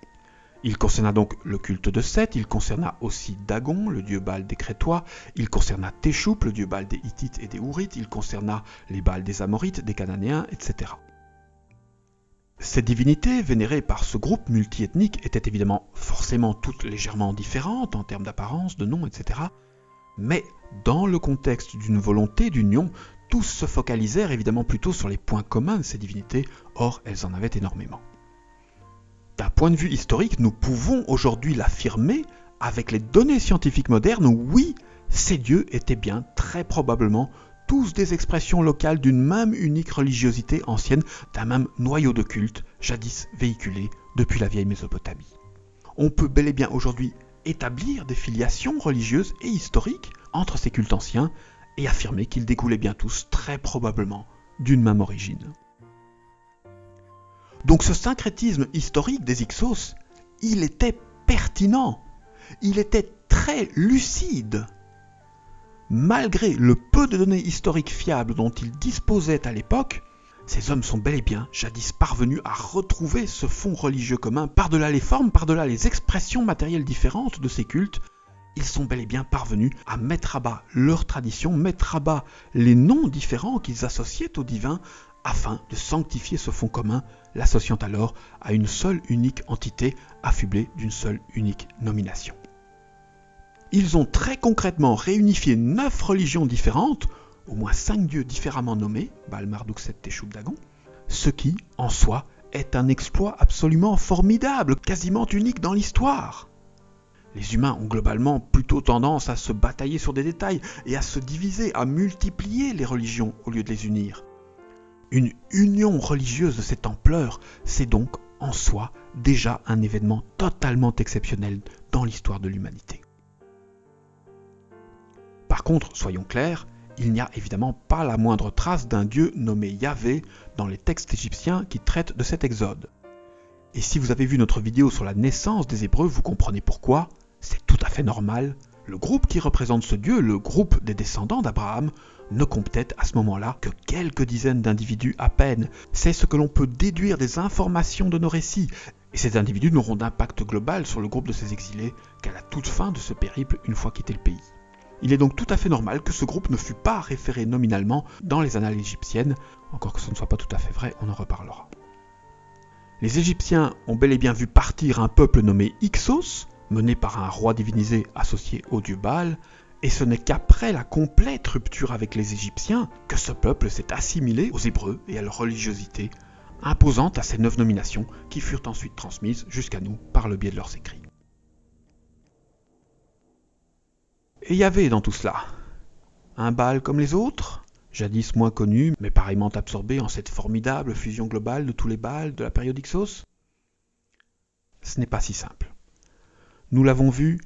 Il concerna donc le culte de Seth, il concerna aussi Dagon, le dieu Baal des Crétois, il concerna Téchoup, le dieu Baal des Hittites et des Hourites, il concerna les Baals des Amorites, des Cananéens, etc. Ces divinités vénérées par ce groupe multiethnique étaient évidemment forcément toutes légèrement différentes en termes d'apparence, de nom, etc. Mais dans le contexte d'une volonté d'union, tous se focalisèrent évidemment plutôt sur les points communs de ces divinités, or elles en avaient énormément. D'un point de vue historique, nous pouvons aujourd'hui l'affirmer avec les données scientifiques modernes, oui, ces dieux étaient bien très probablement tous des expressions locales d'une même unique religiosité ancienne, d'un même noyau de culte, jadis véhiculé depuis la vieille Mésopotamie. On peut bel et bien aujourd'hui établir des filiations religieuses et historiques entre ces cultes anciens et affirmer qu'ils découlaient bien tous très probablement d'une même origine. Donc ce syncrétisme historique des Hyksos, il était pertinent, il était très lucide. Malgré le peu de données historiques fiables dont ils disposaient à l'époque, ces hommes sont bel et bien jadis parvenus à retrouver ce fond religieux commun par-delà les formes, par-delà les expressions matérielles différentes de ces cultes. Ils sont bel et bien parvenus à mettre à bas leur tradition, mettre à bas les noms différents qu'ils associaient au divin, afin de sanctifier ce fond commun, l'associant alors à une seule unique entité affublée d'une seule unique nomination. Ils ont très concrètement réunifié 9 religions différentes, au moins 5 dieux différemment nommés, Baal, Marduk, Seth, Téchoup, Dagon, ce qui, en soi, est un exploit absolument formidable, quasiment unique dans l'histoire. Les humains ont globalement plutôt tendance à se batailler sur des détails et à se diviser, à multiplier les religions au lieu de les unir. Une union religieuse de cette ampleur, c'est donc en soi déjà un événement totalement exceptionnel dans l'histoire de l'humanité. Par contre, soyons clairs, il n'y a évidemment pas la moindre trace d'un dieu nommé Yahvé dans les textes égyptiens qui traitent de cet exode. Et si vous avez vu notre vidéo sur la naissance des Hébreux, vous comprenez pourquoi, c'est tout à fait normal. Le groupe qui représente ce dieu, le groupe des descendants d'Abraham, ne comptait à ce moment-là que quelques dizaines d'individus à peine. C'est ce que l'on peut déduire des informations de nos récits. Et ces individus n'auront d'impact global sur le groupe de ces exilés qu'à la toute fin de ce périple une fois quitté le pays. Il est donc tout à fait normal que ce groupe ne fût pas référé nominalement dans les annales égyptiennes, encore que ce ne soit pas tout à fait vrai, on en reparlera. Les Égyptiens ont bel et bien vu partir un peuple nommé Hyksos, mené par un roi divinisé associé au dieu Baal, et ce n'est qu'après la complète rupture avec les Égyptiens que ce peuple s'est assimilé aux Hébreux et à leur religiosité, imposant à ces 9 nominations qui furent ensuite transmises jusqu'à nous par le biais de leurs écrits. Et Yahvé dans tout cela, un Baal comme les autres, jadis moins connu, mais pareillement absorbé en cette formidable fusion globale de tous les Baals de la période Hyksos? Ce n'est pas si simple. Nous l'avons vu,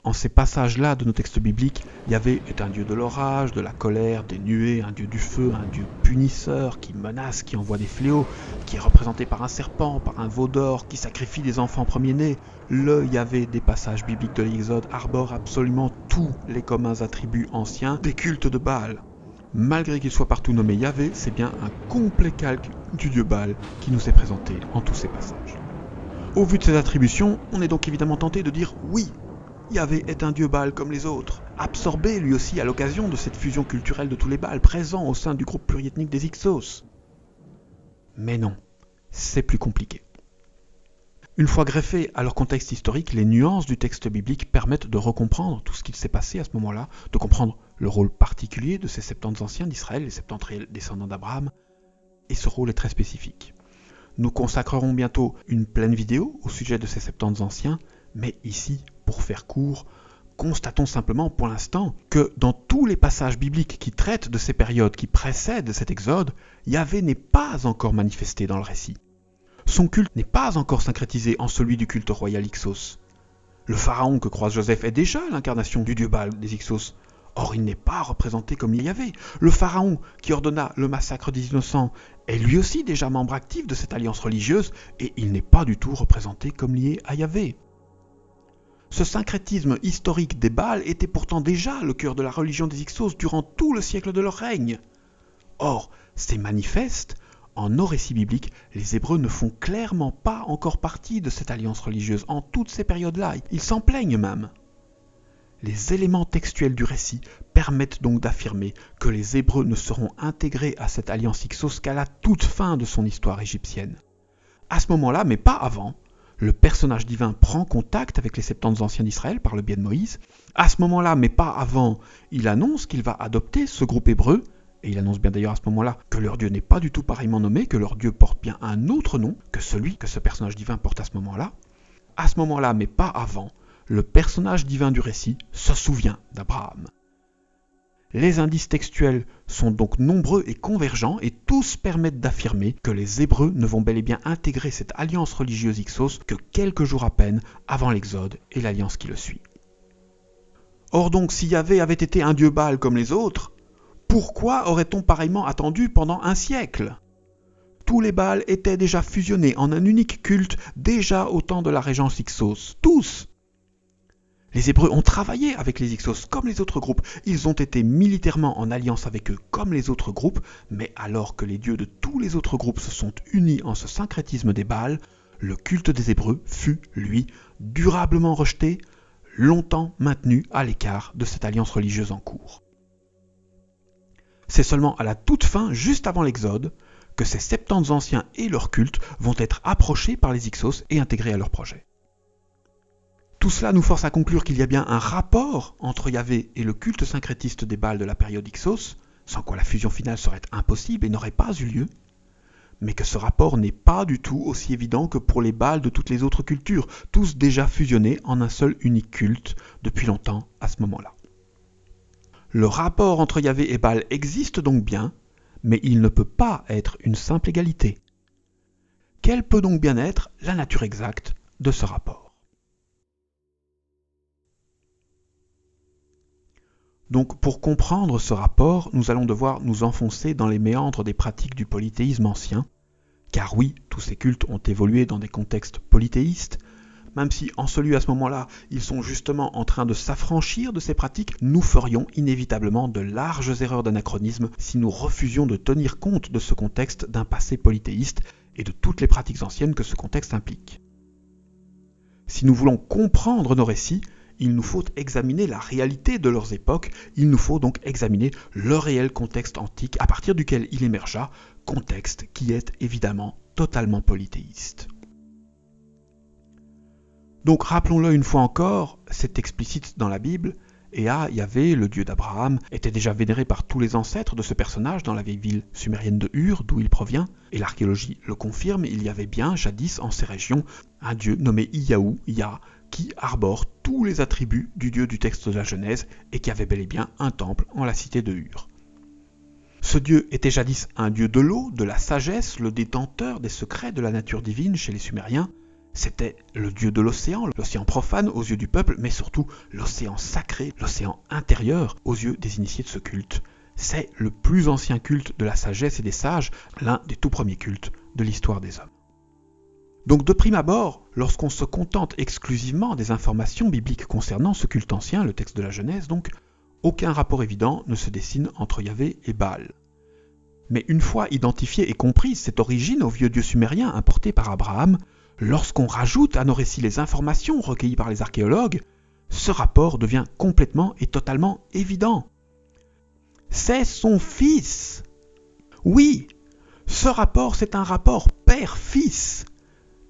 en ces passages-là de nos textes bibliques, Yahvé est un dieu de l'orage, de la colère, des nuées, un dieu du feu, un dieu punisseur, qui menace, qui envoie des fléaux, qui est représenté par un serpent, par un veau d'or, qui sacrifie des enfants premiers-nés. Le Yahvé des passages bibliques de l'Exode arbore absolument tous les communs attributs anciens des cultes de Baal. Malgré qu'il soit partout nommé Yahvé, c'est bien un complet calque du dieu Baal qui nous est présenté en tous ces passages. Au vu de ces attributions, on est donc évidemment tenté de dire oui, Yahvé est un dieu Baal comme les autres, absorbé lui aussi à l'occasion de cette fusion culturelle de tous les Baals présents au sein du groupe pluriethnique des Hyksos. Mais non, c'est plus compliqué. Une fois greffées à leur contexte historique, les nuances du texte biblique permettent de recomprendre tout ce qu'il s'est passé à ce moment-là, de comprendre le rôle particulier de ces 70 anciens d'Israël, les 70 réels descendants d'Abraham, et ce rôle est très spécifique. Nous consacrerons bientôt une pleine vidéo au sujet de ces 70 anciens, mais ici, pour faire court, constatons simplement pour l'instant que dans tous les passages bibliques qui traitent de ces périodes qui précèdent cet exode, Yahvé n'est pas encore manifesté dans le récit. Son culte n'est pas encore syncrétisé en celui du culte royal Hyksos. Le pharaon que croise Joseph est déjà l'incarnation du dieu Baal des Hyksos. Or, il n'est pas représenté comme Yahvé. Le pharaon qui ordonna le massacre des innocents est lui aussi déjà membre actif de cette alliance religieuse et il n'est pas du tout représenté comme lié à Yahvé. Ce syncrétisme historique des Baals était pourtant déjà le cœur de la religion des Hyksos durant tout le siècle de leur règne. Or, c'est manifeste, en nos récits bibliques, les Hébreux ne font clairement pas encore partie de cette alliance religieuse en toutes ces périodes-là. Ils s'en plaignent même. Les éléments textuels du récit permettent donc d'affirmer que les Hébreux ne seront intégrés à cette alliance Hyksos qu'à la toute fin de son histoire égyptienne. À ce moment-là, mais pas avant, le personnage divin prend contact avec les 70 anciens d'Israël par le biais de Moïse. À ce moment-là, mais pas avant, il annonce qu'il va adopter ce groupe hébreu, et il annonce bien d'ailleurs à ce moment-là que leur Dieu n'est pas du tout pareillement nommé, que leur Dieu porte bien un autre nom que celui que ce personnage divin porte à ce moment-là. À ce moment-là, mais pas avant, le personnage divin du récit se souvient d'Abraham. Les indices textuels sont donc nombreux et convergents et tous permettent d'affirmer que les Hébreux ne vont bel et bien intégrer cette alliance religieuse Hyksos que quelques jours à peine avant l'Exode et l'alliance qui le suit. Or donc, si Yahvé avait été un dieu Baal comme les autres, pourquoi aurait-on pareillement attendu pendant un siècle ? Tous les Baals étaient déjà fusionnés en un unique culte déjà au temps de la régence Hyksos. Tous ! Les Hébreux ont travaillé avec les Hyksos comme les autres groupes. Ils ont été militairement en alliance avec eux comme les autres groupes, mais alors que les dieux de tous les autres groupes se sont unis en ce syncrétisme des Baals, le culte des Hébreux fut, lui, durablement rejeté, longtemps maintenu à l'écart de cette alliance religieuse en cours. C'est seulement à la toute fin, juste avant l'Exode, que ces 70 anciens et leur culte vont être approchés par les Hyksos et intégrés à leur projet. Tout cela nous force à conclure qu'il y a bien un rapport entre Yahvé et le culte syncrétiste des Baals de la période Hyksos, sans quoi la fusion finale serait impossible et n'aurait pas eu lieu, mais que ce rapport n'est pas du tout aussi évident que pour les Baals de toutes les autres cultures, tous déjà fusionnés en un seul unique culte depuis longtemps à ce moment-là. Le rapport entre Yahvé et Baal existe donc bien, mais il ne peut pas être une simple égalité. Quelle peut donc bien être la nature exacte de ce rapport ? Donc pour comprendre ce rapport, nous allons devoir nous enfoncer dans les méandres des pratiques du polythéisme ancien, car oui, tous ces cultes ont évolué dans des contextes polythéistes, même si en celui à ce moment-là, ils sont justement en train de s'affranchir de ces pratiques, nous ferions inévitablement de larges erreurs d'anachronisme si nous refusions de tenir compte de ce contexte d'un passé polythéiste et de toutes les pratiques anciennes que ce contexte implique. Si nous voulons comprendre nos récits, il nous faut examiner la réalité de leurs époques, il nous faut donc examiner le réel contexte antique à partir duquel il émergea, contexte qui est évidemment totalement polythéiste. Donc rappelons-le une fois encore, c'est explicite dans la Bible, Ea, Yahvé, le dieu d'Abraham, était déjà vénéré par tous les ancêtres de ce personnage dans la vieille ville sumérienne de Ur, d'où il provient, et l'archéologie le confirme, il y avait bien, jadis, en ces régions, un dieu nommé Iyahu, Yah, qui arbore tous les attributs du dieu du texte de la Genèse et qui avait bel et bien un temple en la cité de Ur. Ce dieu était jadis un dieu de l'eau, de la sagesse, le détenteur des secrets de la nature divine chez les Sumériens. C'était le dieu de l'océan profane aux yeux du peuple, mais surtout l'océan sacré, l'océan intérieur aux yeux des initiés de ce culte. C'est le plus ancien culte de la sagesse et des sages, l'un des tout premiers cultes de l'histoire des hommes. Donc de prime abord, lorsqu'on se contente exclusivement des informations bibliques concernant ce culte ancien, le texte de la Genèse donc, aucun rapport évident ne se dessine entre Yahvé et Baal. Mais une fois identifiée et comprise cette origine au vieux dieu sumérien importé par Abraham, lorsqu'on rajoute à nos récits les informations recueillies par les archéologues, ce rapport devient complètement et totalement évident. C'est son fils. Oui, ce rapport c'est un rapport père-fils.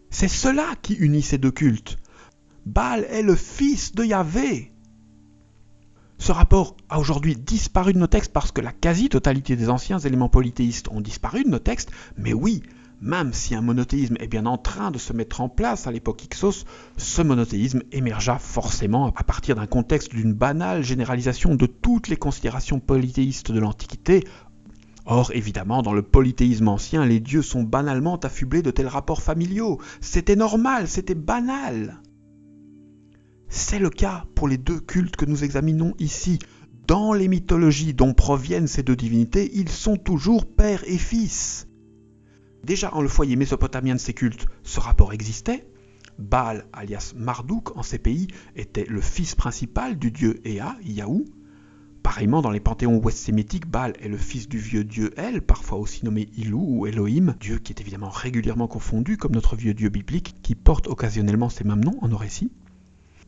C'est cela qui unit ces deux cultes. Baal est le fils de Yahvé. Ce rapport a aujourd'hui disparu de nos textes parce que la quasi-totalité des anciens éléments polythéistes ont disparu de nos textes, mais oui, même si un monothéisme est bien en train de se mettre en place à l'époque Hyksos, ce monothéisme émergea forcément à partir d'un contexte d'une banale généralisation de toutes les considérations polythéistes de l'Antiquité. Or, évidemment, dans le polythéisme ancien, les dieux sont banalement affublés de tels rapports familiaux. C'était normal, c'était banal. C'est le cas pour les deux cultes que nous examinons ici. Dans les mythologies dont proviennent ces deux divinités, ils sont toujours père et fils. Déjà en le foyer mésopotamien de ces cultes, ce rapport existait. Baal, alias Marduk, en ces pays, était le fils principal du dieu Ea, Iyahu. Pareillement, dans les panthéons ouest-sémitiques, Baal est le fils du vieux dieu El, parfois aussi nommé Ilou ou Elohim, dieu qui est évidemment régulièrement confondu comme notre vieux dieu biblique, qui porte occasionnellement ces mêmes noms en nos récits.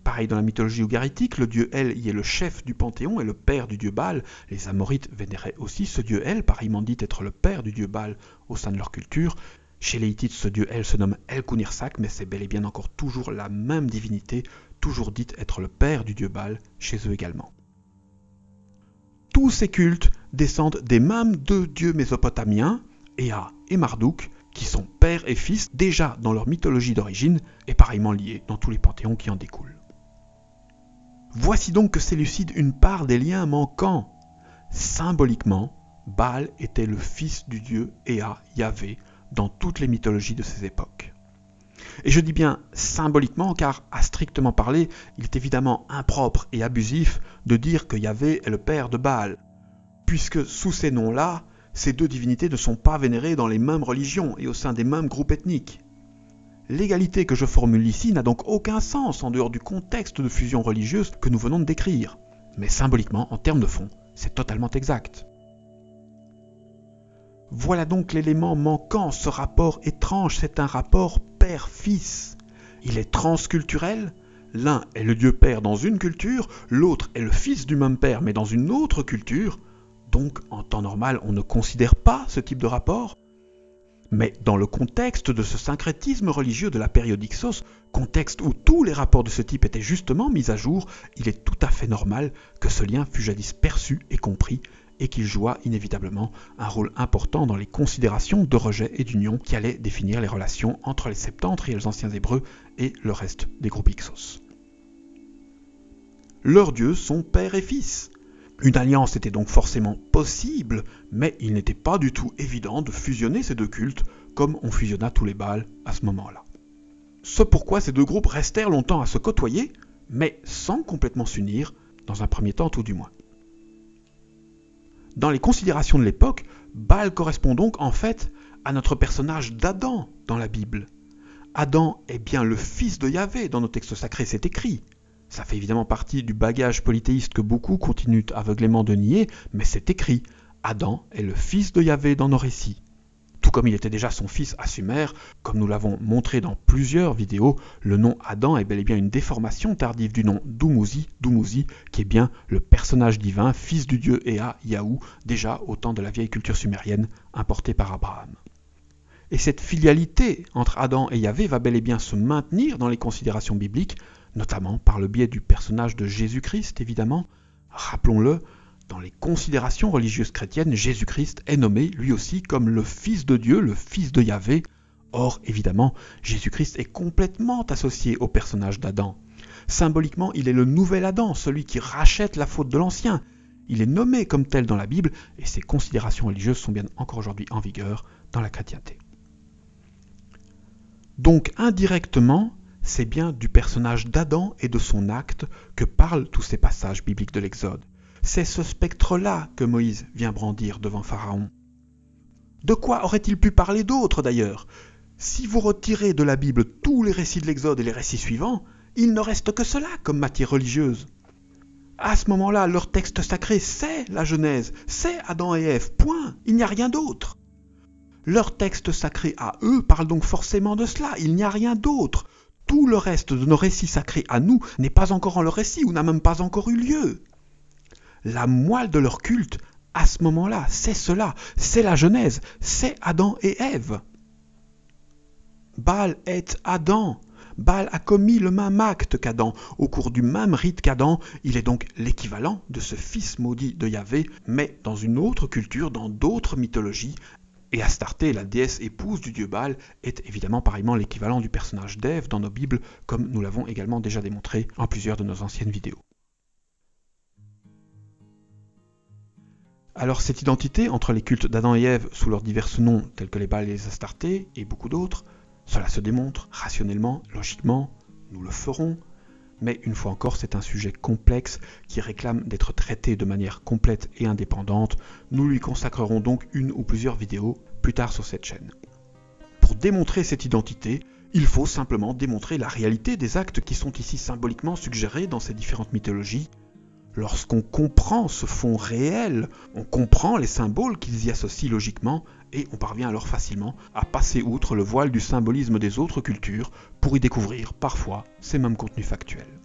Pareil dans la mythologie ougaritique, le dieu El y est le chef du panthéon et le père du dieu Baal. Les Amorites vénéraient aussi ce dieu El, pareillement dit être le père du dieu Baal au sein de leur culture. Chez les Hittites, ce dieu El se nomme El-Kunirsak, mais c'est bel et bien encore toujours la même divinité, toujours dite être le père du dieu Baal chez eux également. Tous ces cultes descendent des mêmes deux dieux mésopotamiens, Ea et Marduk, qui sont père et fils déjà dans leur mythologie d'origine et pareillement liés dans tous les panthéons qui en découlent. Voici donc que s'élucide une part des liens manquants. Symboliquement, Baal était le fils du dieu Ea, Yahvé, dans toutes les mythologies de ces époques. Et je dis bien symboliquement car, à strictement parler, il est évidemment impropre et abusif de dire que Yahvé est le père de Baal, puisque sous ces noms-là, ces deux divinités ne sont pas vénérées dans les mêmes religions et au sein des mêmes groupes ethniques. L'égalité que je formule ici n'a donc aucun sens en dehors du contexte de fusion religieuse que nous venons de décrire. Mais symboliquement, en termes de fond, c'est totalement exact. Voilà donc l'élément manquant, ce rapport étrange, c'est un rapport père-fils. Il est transculturel, l'un est le dieu père dans une culture, l'autre est le fils du même père mais dans une autre culture, donc en temps normal on ne considère pas ce type de rapport. Mais dans le contexte de ce syncrétisme religieux de la période Hyksos, contexte où tous les rapports de ce type étaient justement mis à jour, il est tout à fait normal que ce lien fût jadis perçu et compris, et qu'il joua inévitablement un rôle important dans les considérations de rejet et d'union qui allaient définir les relations entre les septentrions anciens hébreux et le reste des groupes Hyksos. Leurs dieux sont père et fils. Une alliance était donc forcément possible, mais il n'était pas du tout évident de fusionner ces deux cultes comme on fusionna tous les Baals à ce moment-là. Ce pourquoi ces deux groupes restèrent longtemps à se côtoyer, mais sans complètement s'unir, dans un premier temps tout du moins. Dans les considérations de l'époque, Baal correspond donc en fait à notre personnage d'Adam dans la Bible. Adam est bien le fils de Yahvé dans nos textes sacrés, c'est écrit. Ça fait évidemment partie du bagage polythéiste que beaucoup continuent aveuglément de nier, mais c'est écrit. Adam est le fils de Yahvé dans nos récits. Tout comme il était déjà son fils à Sumer, comme nous l'avons montré dans plusieurs vidéos, le nom Adam est bel et bien une déformation tardive du nom Dumuzi, qui est bien le personnage divin, fils du dieu Ea, Yahou, déjà au temps de la vieille culture sumérienne, importée par Abraham. Et cette filialité entre Adam et Yahvé va bel et bien se maintenir dans les considérations bibliques, notamment par le biais du personnage de Jésus-Christ, évidemment. Rappelons-le, dans les considérations religieuses chrétiennes, Jésus-Christ est nommé lui aussi comme le Fils de Dieu, le Fils de Yahvé. Or, évidemment, Jésus-Christ est complètement associé au personnage d'Adam. Symboliquement, il est le nouvel Adam, celui qui rachète la faute de l'ancien. Il est nommé comme tel dans la Bible, et ces considérations religieuses sont bien encore aujourd'hui en vigueur dans la chrétienté. Donc, indirectement, c'est bien du personnage d'Adam et de son acte que parlent tous ces passages bibliques de l'Exode. C'est ce spectre-là que Moïse vient brandir devant Pharaon. De quoi aurait-il pu parler d'autre d'ailleurs? Si vous retirez de la Bible tous les récits de l'Exode et les récits suivants, il ne reste que cela comme matière religieuse. À ce moment-là, leur texte sacré, c'est la Genèse, c'est Adam et Ève, point, il n'y a rien d'autre. Leur texte sacré à eux parle donc forcément de cela, il n'y a rien d'autre. Tout le reste de nos récits sacrés à nous n'est pas encore en leur récit ou n'a même pas encore eu lieu. La moelle de leur culte, à ce moment-là, c'est cela, c'est la Genèse, c'est Adam et Ève. Baal est Adam. Baal a commis le même acte qu'Adam, au cours du même rite qu'Adam, il est donc l'équivalent de ce fils maudit de Yahvé, mais dans une autre culture, dans d'autres mythologies, et Astarté, la déesse épouse du dieu Baal, est évidemment pareillement l'équivalent du personnage d'Ève dans nos Bibles, comme nous l'avons également déjà démontré en plusieurs de nos anciennes vidéos. Alors cette identité entre les cultes d'Adam et Ève sous leurs divers noms tels que les Baals et les Astartés et beaucoup d'autres, cela se démontre rationnellement, logiquement, nous le ferons, mais une fois encore c'est un sujet complexe qui réclame d'être traité de manière complète et indépendante. Nous lui consacrerons donc une ou plusieurs vidéos plus tard sur cette chaîne. Pour démontrer cette identité, il faut simplement démontrer la réalité des actes qui sont ici symboliquement suggérés dans ces différentes mythologies. Lorsqu'on comprend ce fond réel, on comprend les symboles qu'ils y associent logiquement et on parvient alors facilement à passer outre le voile du symbolisme des autres cultures pour y découvrir parfois ces mêmes contenus factuels.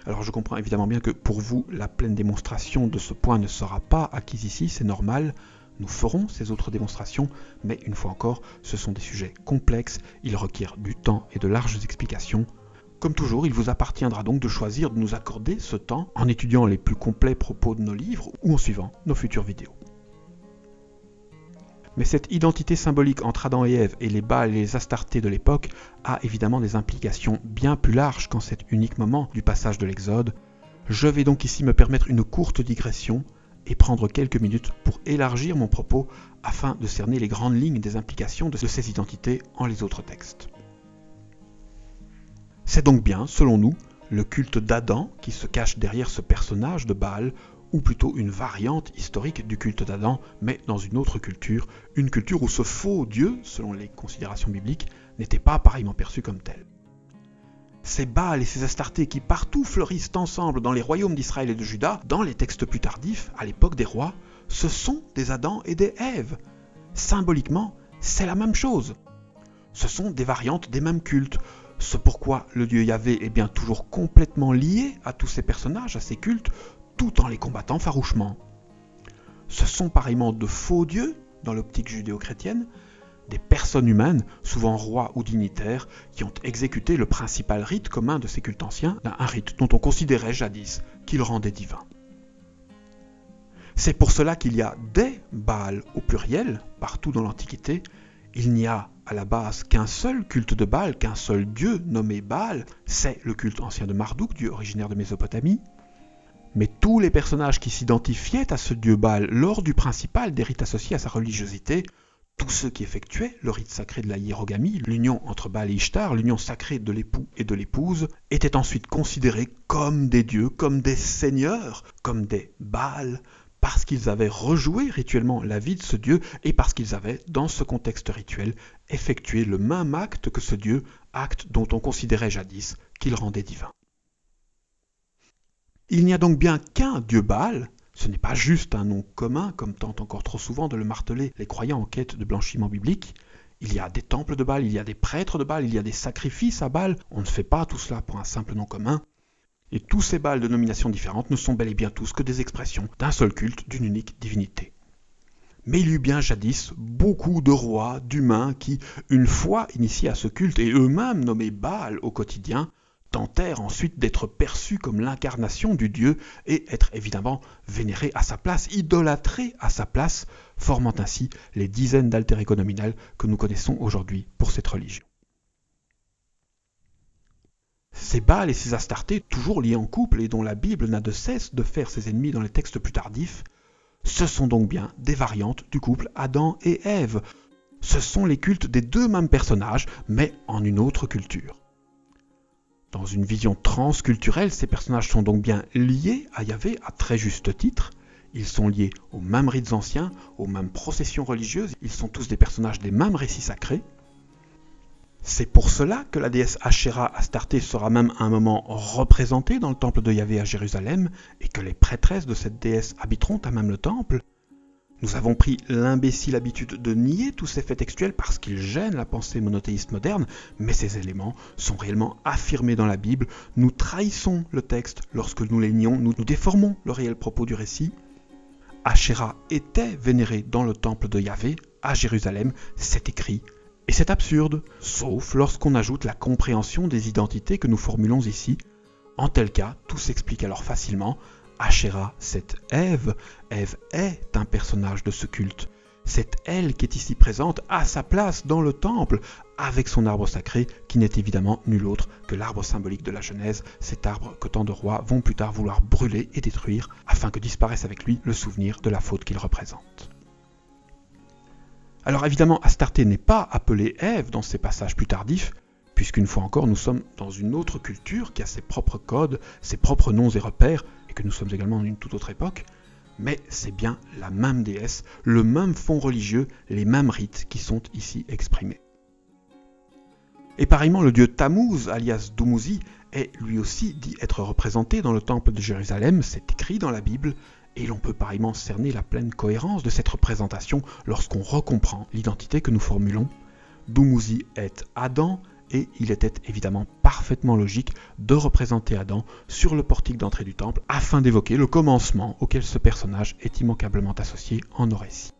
Alors je comprends évidemment bien que pour vous, la pleine démonstration de ce point ne sera pas acquise ici, c'est normal. Nous ferons ces autres démonstrations, mais une fois encore, ce sont des sujets complexes, ils requièrent du temps et de larges explications. Comme toujours, il vous appartiendra donc de choisir de nous accorder ce temps en étudiant les plus complets propos de nos livres ou en suivant nos futures vidéos. Mais cette identité symbolique entre Adam et Ève et les Baals et les Astartés de l'époque a évidemment des implications bien plus larges qu'en cet unique moment du passage de l'Exode. Je vais donc ici me permettre une courte digression et prendre quelques minutes pour élargir mon propos afin de cerner les grandes lignes des implications de ces identités en les autres textes. C'est donc bien, selon nous, le culte d'Adam qui se cache derrière ce personnage de Baal, ou plutôt une variante historique du culte d'Adam, mais dans une autre culture, une culture où ce faux Dieu, selon les considérations bibliques, n'était pas pareillement perçu comme tel. Ces Baals et ces Astartés qui partout fleurissent ensemble dans les royaumes d'Israël et de Juda, dans les textes plus tardifs, à l'époque des rois, ce sont des Adam et des Ève. Symboliquement, c'est la même chose. Ce sont des variantes des mêmes cultes. C'est pourquoi le dieu Yahvé est bien toujours complètement lié à tous ces personnages, à ces cultes, tout en les combattant farouchement. Ce sont pareillement de faux dieux, dans l'optique judéo-chrétienne, des personnes humaines, souvent rois ou dignitaires, qui ont exécuté le principal rite commun de ces cultes anciens, un rite dont on considérait jadis qu'il rendait divin. C'est pour cela qu'il y a des Baals au pluriel, partout dans l'Antiquité. Il n'y a à la base qu'un seul culte de Baal, qu'un seul dieu nommé Baal, c'est le culte ancien de Marduk, dieu originaire de Mésopotamie. Mais tous les personnages qui s'identifiaient à ce dieu Baal lors du principal des rites associés à sa religiosité, tous ceux qui effectuaient le rite sacré de la hiérogamie, l'union entre Baal et Ishtar, l'union sacrée de l'époux et de l'épouse, étaient ensuite considérés comme des dieux, comme des seigneurs, comme des Baals, parce qu'ils avaient rejoué rituellement la vie de ce Dieu et parce qu'ils avaient, dans ce contexte rituel, effectué le même acte que ce Dieu, acte dont on considérait jadis qu'il rendait divin. Il n'y a donc bien qu'un Dieu Baal, ce n'est pas juste un nom commun, comme tentent encore trop souvent de le marteler les croyants en quête de blanchiment biblique. Il y a des temples de Baal, il y a des prêtres de Baal, il y a des sacrifices à Baal, on ne fait pas tout cela pour un simple nom commun. Et tous ces Baals de nominations différentes ne sont bel et bien tous que des expressions d'un seul culte, d'une unique divinité. Mais il y eut bien jadis beaucoup de rois, d'humains qui, une fois initiés à ce culte et eux-mêmes nommés Baal au quotidien, tentèrent ensuite d'être perçus comme l'incarnation du Dieu et être évidemment vénérés à sa place, idolâtrés à sa place, formant ainsi les dizaines d'alter-ego nominales que nous connaissons aujourd'hui pour cette religion. Ces Baals et ces Astartés, toujours liés en couple et dont la Bible n'a de cesse de faire ses ennemis dans les textes plus tardifs, ce sont donc bien des variantes du couple Adam et Ève. Ce sont les cultes des deux mêmes personnages, mais en une autre culture. Dans une vision transculturelle, ces personnages sont donc bien liés à Yahvé à très juste titre. Ils sont liés aux mêmes rites anciens, aux mêmes processions religieuses, ils sont tous des personnages des mêmes récits sacrés. C'est pour cela que la déesse Asherah Astarté sera même à un moment représentée dans le temple de Yahvé à Jérusalem et que les prêtresses de cette déesse habiteront à même le temple. Nous avons pris l'imbécile habitude de nier tous ces faits textuels parce qu'ils gênent la pensée monothéiste moderne, mais ces éléments sont réellement affirmés dans la Bible. Nous trahissons le texte lorsque nous les nions, nous déformons le réel propos du récit. Asherah était vénérée dans le temple de Yahvé à Jérusalem, c'est écrit. Et c'est absurde, sauf lorsqu'on ajoute la compréhension des identités que nous formulons ici. En tel cas, tout s'explique alors facilement. Asherah, c'est Ève. Ève est un personnage de ce culte. C'est elle qui est ici présente à sa place dans le temple, avec son arbre sacré, qui n'est évidemment nul autre que l'arbre symbolique de la Genèse, cet arbre que tant de rois vont plus tard vouloir brûler et détruire, afin que disparaisse avec lui le souvenir de la faute qu'il représente. Alors évidemment, Astarté n'est pas appelée Ève dans ces passages plus tardifs, puisqu'une fois encore, nous sommes dans une autre culture qui a ses propres codes, ses propres noms et repères, et que nous sommes également dans une toute autre époque, mais c'est bien la même déesse, le même fond religieux, les mêmes rites qui sont ici exprimés. Et pareillement, le dieu Tammuz, alias Dumuzi, est lui aussi dit être représenté dans le temple de Jérusalem, c'est écrit dans la Bible, et l'on peut pareillement cerner la pleine cohérence de cette représentation lorsqu'on recomprend l'identité que nous formulons. Dumuzi est Adam, et il était évidemment parfaitement logique de représenter Adam sur le portique d'entrée du temple afin d'évoquer le commencement auquel ce personnage est immanquablement associé en nos récits.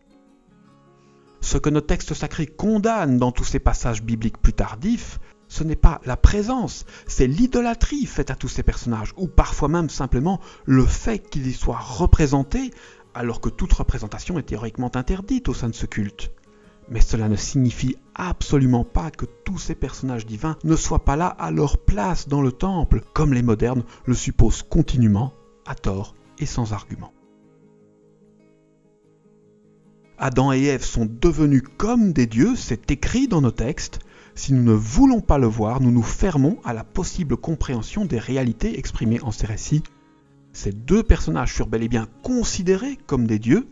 Ce que nos textes sacrés condamnent dans tous ces passages bibliques plus tardifs, ce n'est pas la présence, c'est l'idolâtrie faite à tous ces personnages, ou parfois même simplement le fait qu'ils y soient représentés, alors que toute représentation est théoriquement interdite au sein de ce culte. Mais cela ne signifie absolument pas que tous ces personnages divins ne soient pas là à leur place dans le temple, comme les modernes le supposent continuellement, à tort et sans argument. Adam et Ève sont devenus comme des dieux, c'est écrit dans nos textes. Si nous ne voulons pas le voir, nous nous fermons à la possible compréhension des réalités exprimées en ces récits. Ces deux personnages furent bel et bien considérés comme des dieux.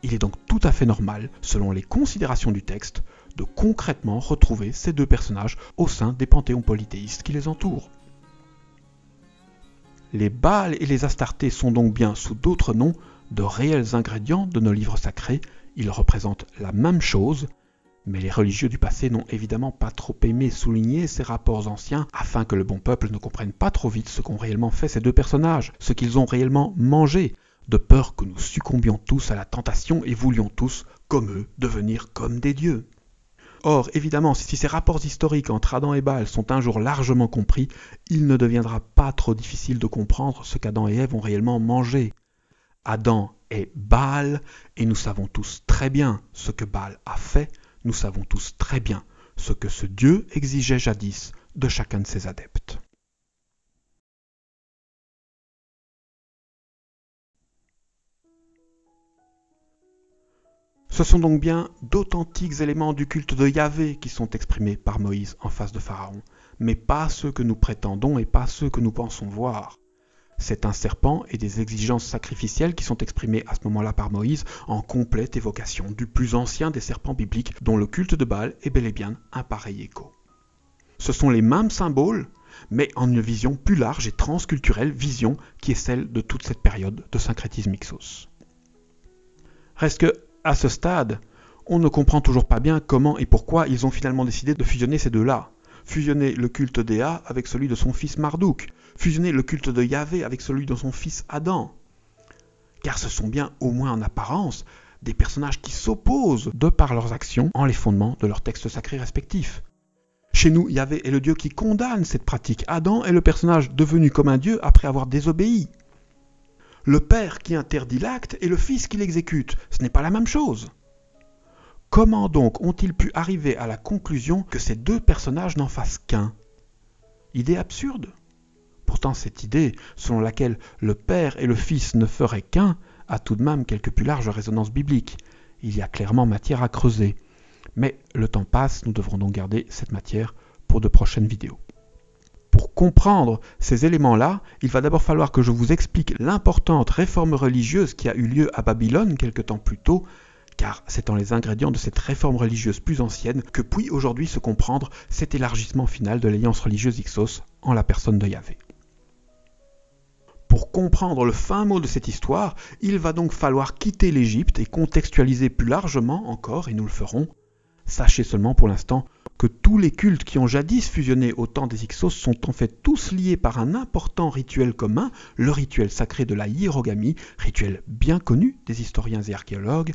Il est donc tout à fait normal, selon les considérations du texte, de concrètement retrouver ces deux personnages au sein des panthéons polythéistes qui les entourent. Les Baals et les Astartés sont donc bien, sous d'autres noms, de réels ingrédients de nos livres sacrés. Ils représentent la même chose, mais les religieux du passé n'ont évidemment pas trop aimé souligner ces rapports anciens afin que le bon peuple ne comprenne pas trop vite ce qu'ont réellement fait ces deux personnages, ce qu'ils ont réellement mangé, de peur que nous succombions tous à la tentation et voulions tous, comme eux, devenir comme des dieux. Or, évidemment, si ces rapports historiques entre Adam et Baal sont un jour largement compris, il ne deviendra pas trop difficile de comprendre ce qu'Adam et Ève ont réellement mangé. Adam est Baal, et nous savons tous très bien ce que Baal a fait, nous savons tous très bien ce que ce Dieu exigeait jadis de chacun de ses adeptes. Ce sont donc bien d'authentiques éléments du culte de Yahvé qui sont exprimés par Moïse en face de Pharaon, mais pas ceux que nous prétendons et pas ceux que nous pensons voir. C'est un serpent et des exigences sacrificielles qui sont exprimées à ce moment-là par Moïse en complète évocation du plus ancien des serpents bibliques dont le culte de Baal est bel et bien un pareil écho. Ce sont les mêmes symboles, mais en une vision plus large et transculturelle, vision qui est celle de toute cette période de syncrétisme Ixos. Reste que, à ce stade, on ne comprend toujours pas bien comment et pourquoi ils ont finalement décidé de fusionner ces deux-là. Fusionner le culte d'Ea avec celui de son fils Marduk, fusionner le culte de Yahvé avec celui de son fils Adam. Car ce sont bien, au moins en apparence, des personnages qui s'opposent de par leurs actions en les fondements de leurs textes sacrés respectifs. Chez nous, Yahvé est le Dieu qui condamne cette pratique. Adam est le personnage devenu comme un Dieu après avoir désobéi. Le père qui interdit l'acte et le fils qui l'exécute, ce n'est pas la même chose. Comment donc ont-ils pu arriver à la conclusion que ces deux personnages n'en fassent qu'un? Idée absurde. Pourtant, cette idée, selon laquelle le père et le fils ne feraient qu'un, a tout de même quelques plus larges résonances bibliques. Il y a clairement matière à creuser. Mais le temps passe, nous devrons donc garder cette matière pour de prochaines vidéos. Pour comprendre ces éléments-là, il va d'abord falloir que je vous explique l'importante réforme religieuse qui a eu lieu à Babylone quelque temps plus tôt, car c'est dans les ingrédients de cette réforme religieuse plus ancienne que puis aujourd'hui se comprendre cet élargissement final de l'alliance religieuse Ixos en la personne de Yahvé. Pour comprendre le fin mot de cette histoire, il va donc falloir quitter l'Égypte et contextualiser plus largement encore, et nous le ferons. Sachez seulement pour l'instant que tous les cultes qui ont jadis fusionné au temps des Ixos sont en fait tous liés par un important rituel commun, le rituel sacré de la hiérogamie, rituel bien connu des historiens et archéologues,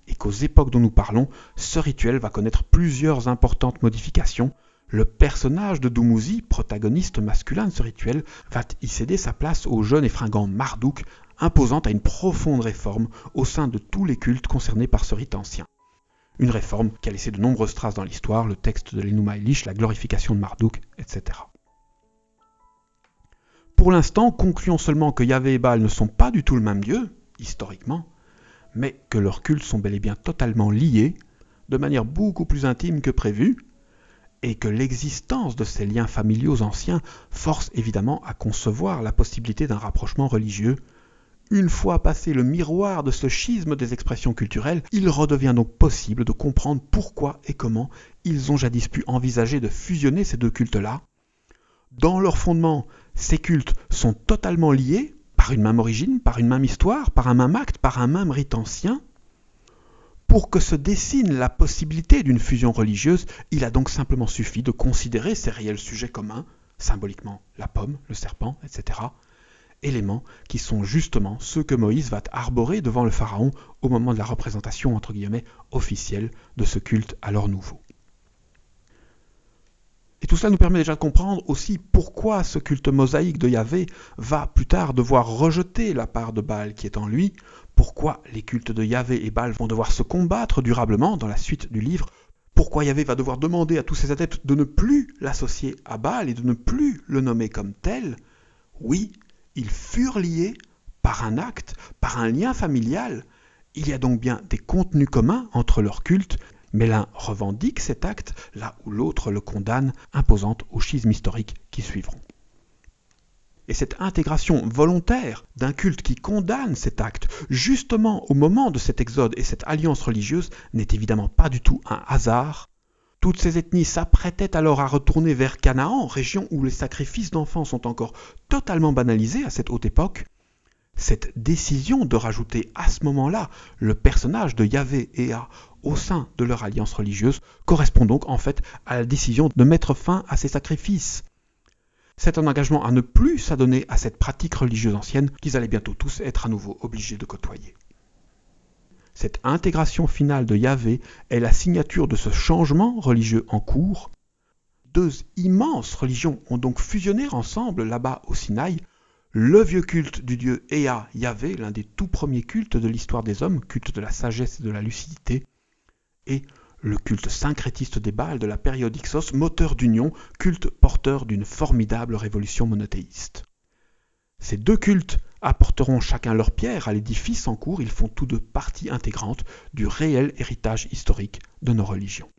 et qu'aux époques dont nous parlons, ce rituel va connaître plusieurs importantes modifications. Le personnage de Dumuzi, protagoniste masculin de ce rituel, va y céder sa place au jeune et fringant Marduk, imposant à une profonde réforme au sein de tous les cultes concernés par ce rite ancien. Une réforme qui a laissé de nombreuses traces dans l'histoire, le texte de l'Enuma Elish, la glorification de Marduk, etc. Pour l'instant, concluons seulement que Yahvé et Baal ne sont pas du tout le même Dieu, historiquement, mais que leurs cultes sont bel et bien totalement liés, de manière beaucoup plus intime que prévu, et que l'existence de ces liens familiaux anciens force évidemment à concevoir la possibilité d'un rapprochement religieux. Une fois passé le miroir de ce schisme des expressions culturelles, il redevient donc possible de comprendre pourquoi et comment ils ont jadis pu envisager de fusionner ces deux cultes-là. Dans leur fondement, ces cultes sont totalement liés, par une même origine, par une même histoire, par un même acte, par un même rite ancien. Pour que se dessine la possibilité d'une fusion religieuse, il a donc simplement suffi de considérer ces réels sujets communs, symboliquement la pomme, le serpent, etc., éléments qui sont justement ceux que Moïse va arborer devant le pharaon au moment de la représentation entre guillemets officielle de ce culte alors nouveau. Et tout cela nous permet déjà de comprendre aussi pourquoi ce culte mosaïque de Yahvé va plus tard devoir rejeter la part de Baal qui est en lui, pourquoi les cultes de Yahvé et Baal vont devoir se combattre durablement dans la suite du livre, pourquoi Yahvé va devoir demander à tous ses adeptes de ne plus l'associer à Baal et de ne plus le nommer comme tel. Oui, ils furent liés par un acte, par un lien familial. Il y a donc bien des contenus communs entre leurs cultes, mais l'un revendique cet acte, là où l'autre le condamne, imposant aux schismes historiques qui suivront. Et cette intégration volontaire d'un culte qui condamne cet acte, justement au moment de cet exode et cette alliance religieuse, n'est évidemment pas du tout un hasard. Toutes ces ethnies s'apprêtaient alors à retourner vers Canaan, région où les sacrifices d'enfants sont encore totalement banalisés à cette haute époque. Cette décision de rajouter à ce moment-là le personnage de Yahvé et Ea au sein de leur alliance religieuse correspond donc en fait à la décision de mettre fin à ces sacrifices. C'est un engagement à ne plus s'adonner à cette pratique religieuse ancienne qu'ils allaient bientôt tous être à nouveau obligés de côtoyer. Cette intégration finale de Yahvé est la signature de ce changement religieux en cours. Deux immenses religions ont donc fusionné ensemble là-bas au Sinaï. Le vieux culte du dieu Ea, Yahvé, l'un des tout premiers cultes de l'histoire des hommes, culte de la sagesse et de la lucidité, et le culte syncrétiste des Baals de la période Ixos, moteur d'union, culte porteur d'une formidable révolution monothéiste. Ces deux cultes apporteront chacun leur pierre à l'édifice en cours, ils font tous deux partie intégrante du réel héritage historique de nos religions.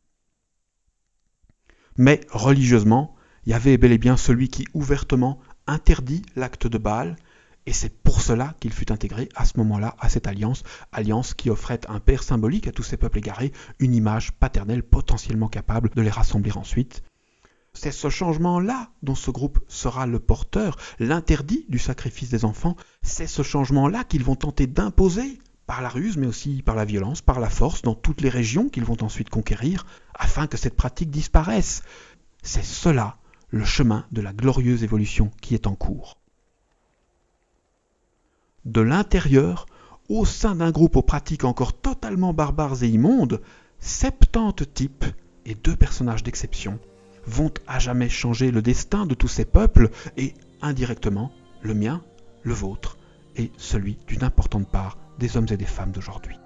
Mais religieusement, Yahvé est bel et bien celui qui ouvertement interdit l'acte de Baal, Et c'est pour cela qu'il fut intégré à ce moment-là à cette alliance qui offrait un père symbolique à tous ces peuples égarés, une image paternelle potentiellement capable de les rassembler ensuite. C'est ce changement-là dont ce groupe sera le porteur, l'interdit du sacrifice des enfants. C'est ce changement-là qu'ils vont tenter d'imposer par la ruse, mais aussi par la violence, par la force, dans toutes les régions qu'ils vont ensuite conquérir, afin que cette pratique disparaisse. C'est cela, le chemin de la glorieuse évolution qui est en cours. De l'intérieur, au sein d'un groupe aux pratiques encore totalement barbares et immondes, 70 types et 2 personnages d'exception vont à jamais changer le destin de tous ces peuples et, indirectement, le mien, le vôtre et celui d'une importante part des hommes et des femmes d'aujourd'hui.